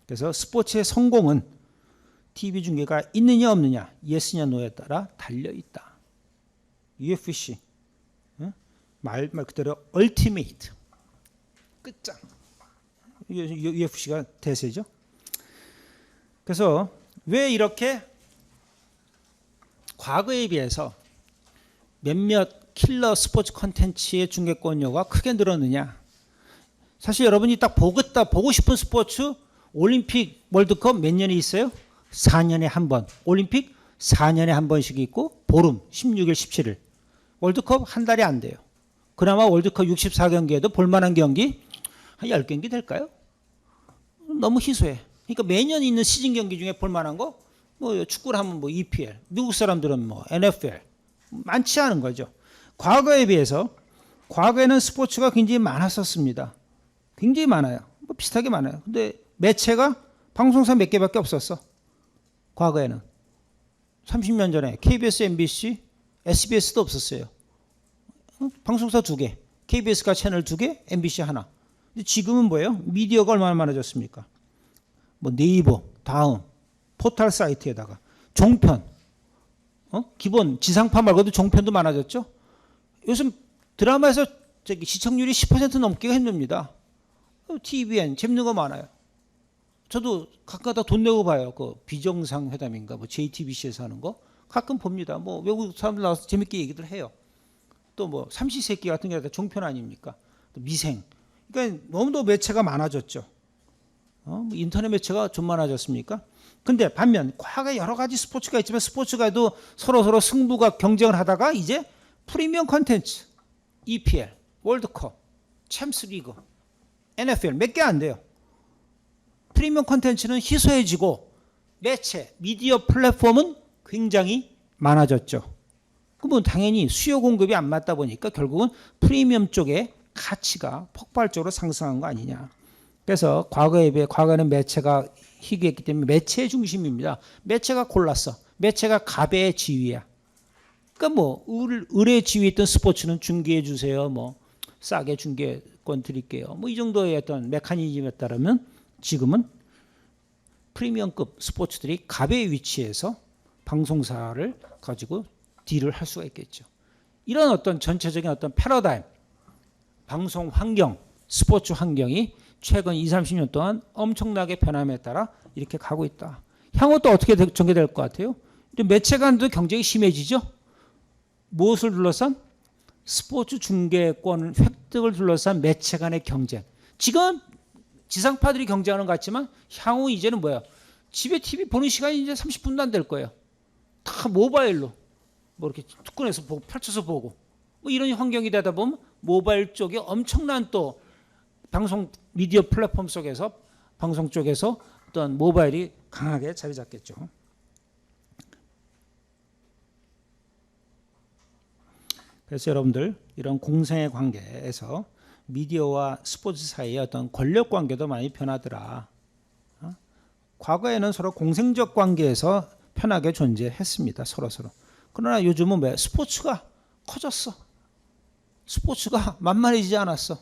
그래서 스포츠의 성공은 TV 중계가 있느냐 없느냐, 예스냐 노에 따라 달려 있다. UFC 말 그대로 얼티메이트 끝장. UFC가 대세죠. 그래서 왜 이렇게 과거에 비해서 몇몇 킬러 스포츠 콘텐츠의 중계권료가 크게 늘었느냐. 사실 여러분이 딱 보고 싶은 스포츠 올림픽 월드컵 몇 년에 있어요? 4년에 한 번. 올림픽 4년에 한 번씩 있고 보름 16일 17일. 월드컵 한 달이 안 돼요. 그나마 월드컵 64경기에도 볼만한 경기 한 10경기 될까요? 너무 희소해. 그러니까 매년 있는 시즌 경기 중에 볼만한 거 뭐 축구를 하면 뭐 EPL, 미국 사람들은 뭐 NFL 많지 않은 거죠. 과거에 비해서 과거에는 스포츠가 굉장히 많았었습니다. 굉장히 많아요. 뭐 비슷하게 많아요. 근데 매체가 방송사 몇 개밖에 없었어. 과거에는 30년 전에 KBS, MBC, SBS도 없었어요. 방송사 2개, KBS가 채널 2개, MBC 하나. 근데 지금은 뭐예요? 미디어가 얼마나 많아졌습니까? 뭐 네이버, 다음, 포털 사이트에다가 종편, 기본 지상파 말고도 종편도 많아졌죠. 요즘 드라마에서 시청률이 10% 넘기가 힘듭니다. TVN 재밌는 거 많아요. 저도 가끔가다 돈 내고 봐요. 그 비정상 회담인가 뭐 JTBC에서 하는 거 가끔 봅니다. 뭐 외국 사람들 나와서 재밌게 얘기들 해요. 또 뭐 삼시세끼 같은 게 다 종편 아닙니까? 또 미생. 그러니까 너무도 매체가 많아졌죠. 뭐 인터넷 매체가 좀 많아졌습니까? 근데 반면 과거에 여러 가지 스포츠가 있지만 스포츠가도 서로 승부가 경쟁을 하다가 이제 프리미엄 콘텐츠, EPL, 월드컵, 챔스리그, NFL 몇 개 안 돼요. 프리미엄 콘텐츠는 희소해지고 매체, 미디어 플랫폼은 굉장히 많아졌죠. 그러면 당연히 수요 공급이 안 맞다 보니까 결국은 프리미엄 쪽의 가치가 폭발적으로 상승한 거 아니냐. 그래서 과거에 비해 과거에는 매체가 희귀했기 때문에 매체의 중심입니다. 매체가 골랐어. 매체가 갑의 지위야. 그러니까 뭐 을의 지위에 있던 스포츠는 중계해 주세요. 뭐 싸게 중계권 드릴게요. 뭐 이 정도의 어떤 메커니즘에 따르면 지금은 프리미엄급 스포츠들이 갑의 위치에서 방송사를 가지고 딜을 할 수가 있겠죠. 이런 어떤 전체적인 어떤 패러다임, 방송 환경, 스포츠 환경이 최근 20, 30년 동안 엄청나게 변함에 따라 이렇게 가고 있다. 향후 또 어떻게 전개될 것 같아요? 매체 간도 경쟁이 심해지죠. 무엇을 둘러싼? 스포츠 중계권 획득을 둘러싼 매체 간의 경쟁. 지금 지상파들이 경쟁하는 것 같지만 향후 이제는 뭐야? 집에 TV 보는 시간이 이제 30분도 안 될 거예요. 다 모바일로 뭐 이렇게 특권해서 보고 펼쳐서 보고 뭐 이런 환경이 되다 보면 모바일 쪽에 엄청난 또 방송 미디어 플랫폼 속에서 방송 쪽에서 어떤 모바일이 강하게 자리 잡겠죠. 그래서 여러분들 이런 공생의 관계에서 미디어와 스포츠 사이의 어떤 권력 관계도 많이 변하더라. 과거에는 서로 공생적 관계에서 편하게 존재했습니다. 서로. 그러나 요즘은 왜 스포츠가 커졌어. 스포츠가 만만해지지 않았어.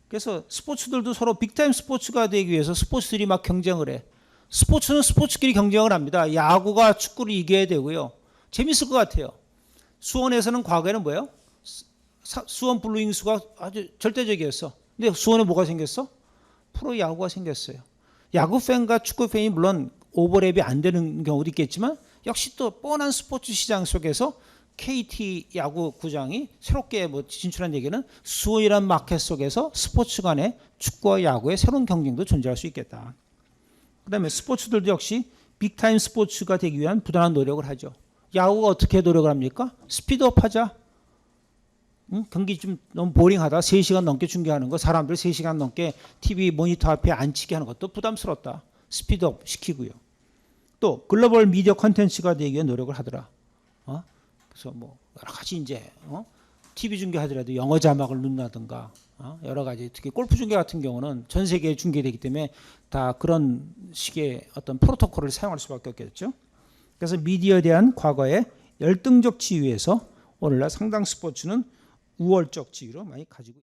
그래서 스포츠들도 서로 빅타임 스포츠가 되기 위해서 스포츠들이 막 경쟁을 해. 스포츠는 스포츠끼리 경쟁을 합니다. 야구가 축구를 이겨야 되고요. 재밌을 것 같아요. 수원에서는 과거에는 뭐예요? 수원 블루윙스가 아주 절대적이었어. 근데 수원에 뭐가 생겼어? 프로야구가 생겼어요. 야구 팬과 축구 팬이 물론 오버랩이 안 되는 경우도 있겠지만 역시 또 뻔한 스포츠 시장 속에서 KT 야구구장이 새롭게 뭐 진출한 얘기는 수요일한 마켓 속에서 스포츠 간의 축구와 야구의 새로운 경쟁도 존재할 수 있겠다. 그다음에 스포츠들도 역시 빅타임 스포츠가 되기 위한 부단한 노력을 하죠. 야구가 어떻게 노력을 합니까? 스피드업 하자. 경기 좀 너무 보링하다. 3시간 넘게 중계하는 거, 사람들 3시간 넘게 TV 모니터 앞에 앉히게 하는 것도 부담스럽다. 스피드업 시키고요. 또 글로벌 미디어 콘텐츠가 되기 위해 노력을 하더라. 그래서 뭐 여러 가지 이제 TV 중계하더라도 영어 자막을 넣는다든가 여러 가지, 특히 골프 중계 같은 경우는 전 세계에 중계되기 때문에 다 그런 식의 어떤 프로토콜을 사용할 수밖에 없겠죠. 그래서 미디어에 대한 과거의 열등적 지위에서 오늘날 상당 스포츠는 우월적 지위로 많이 가지고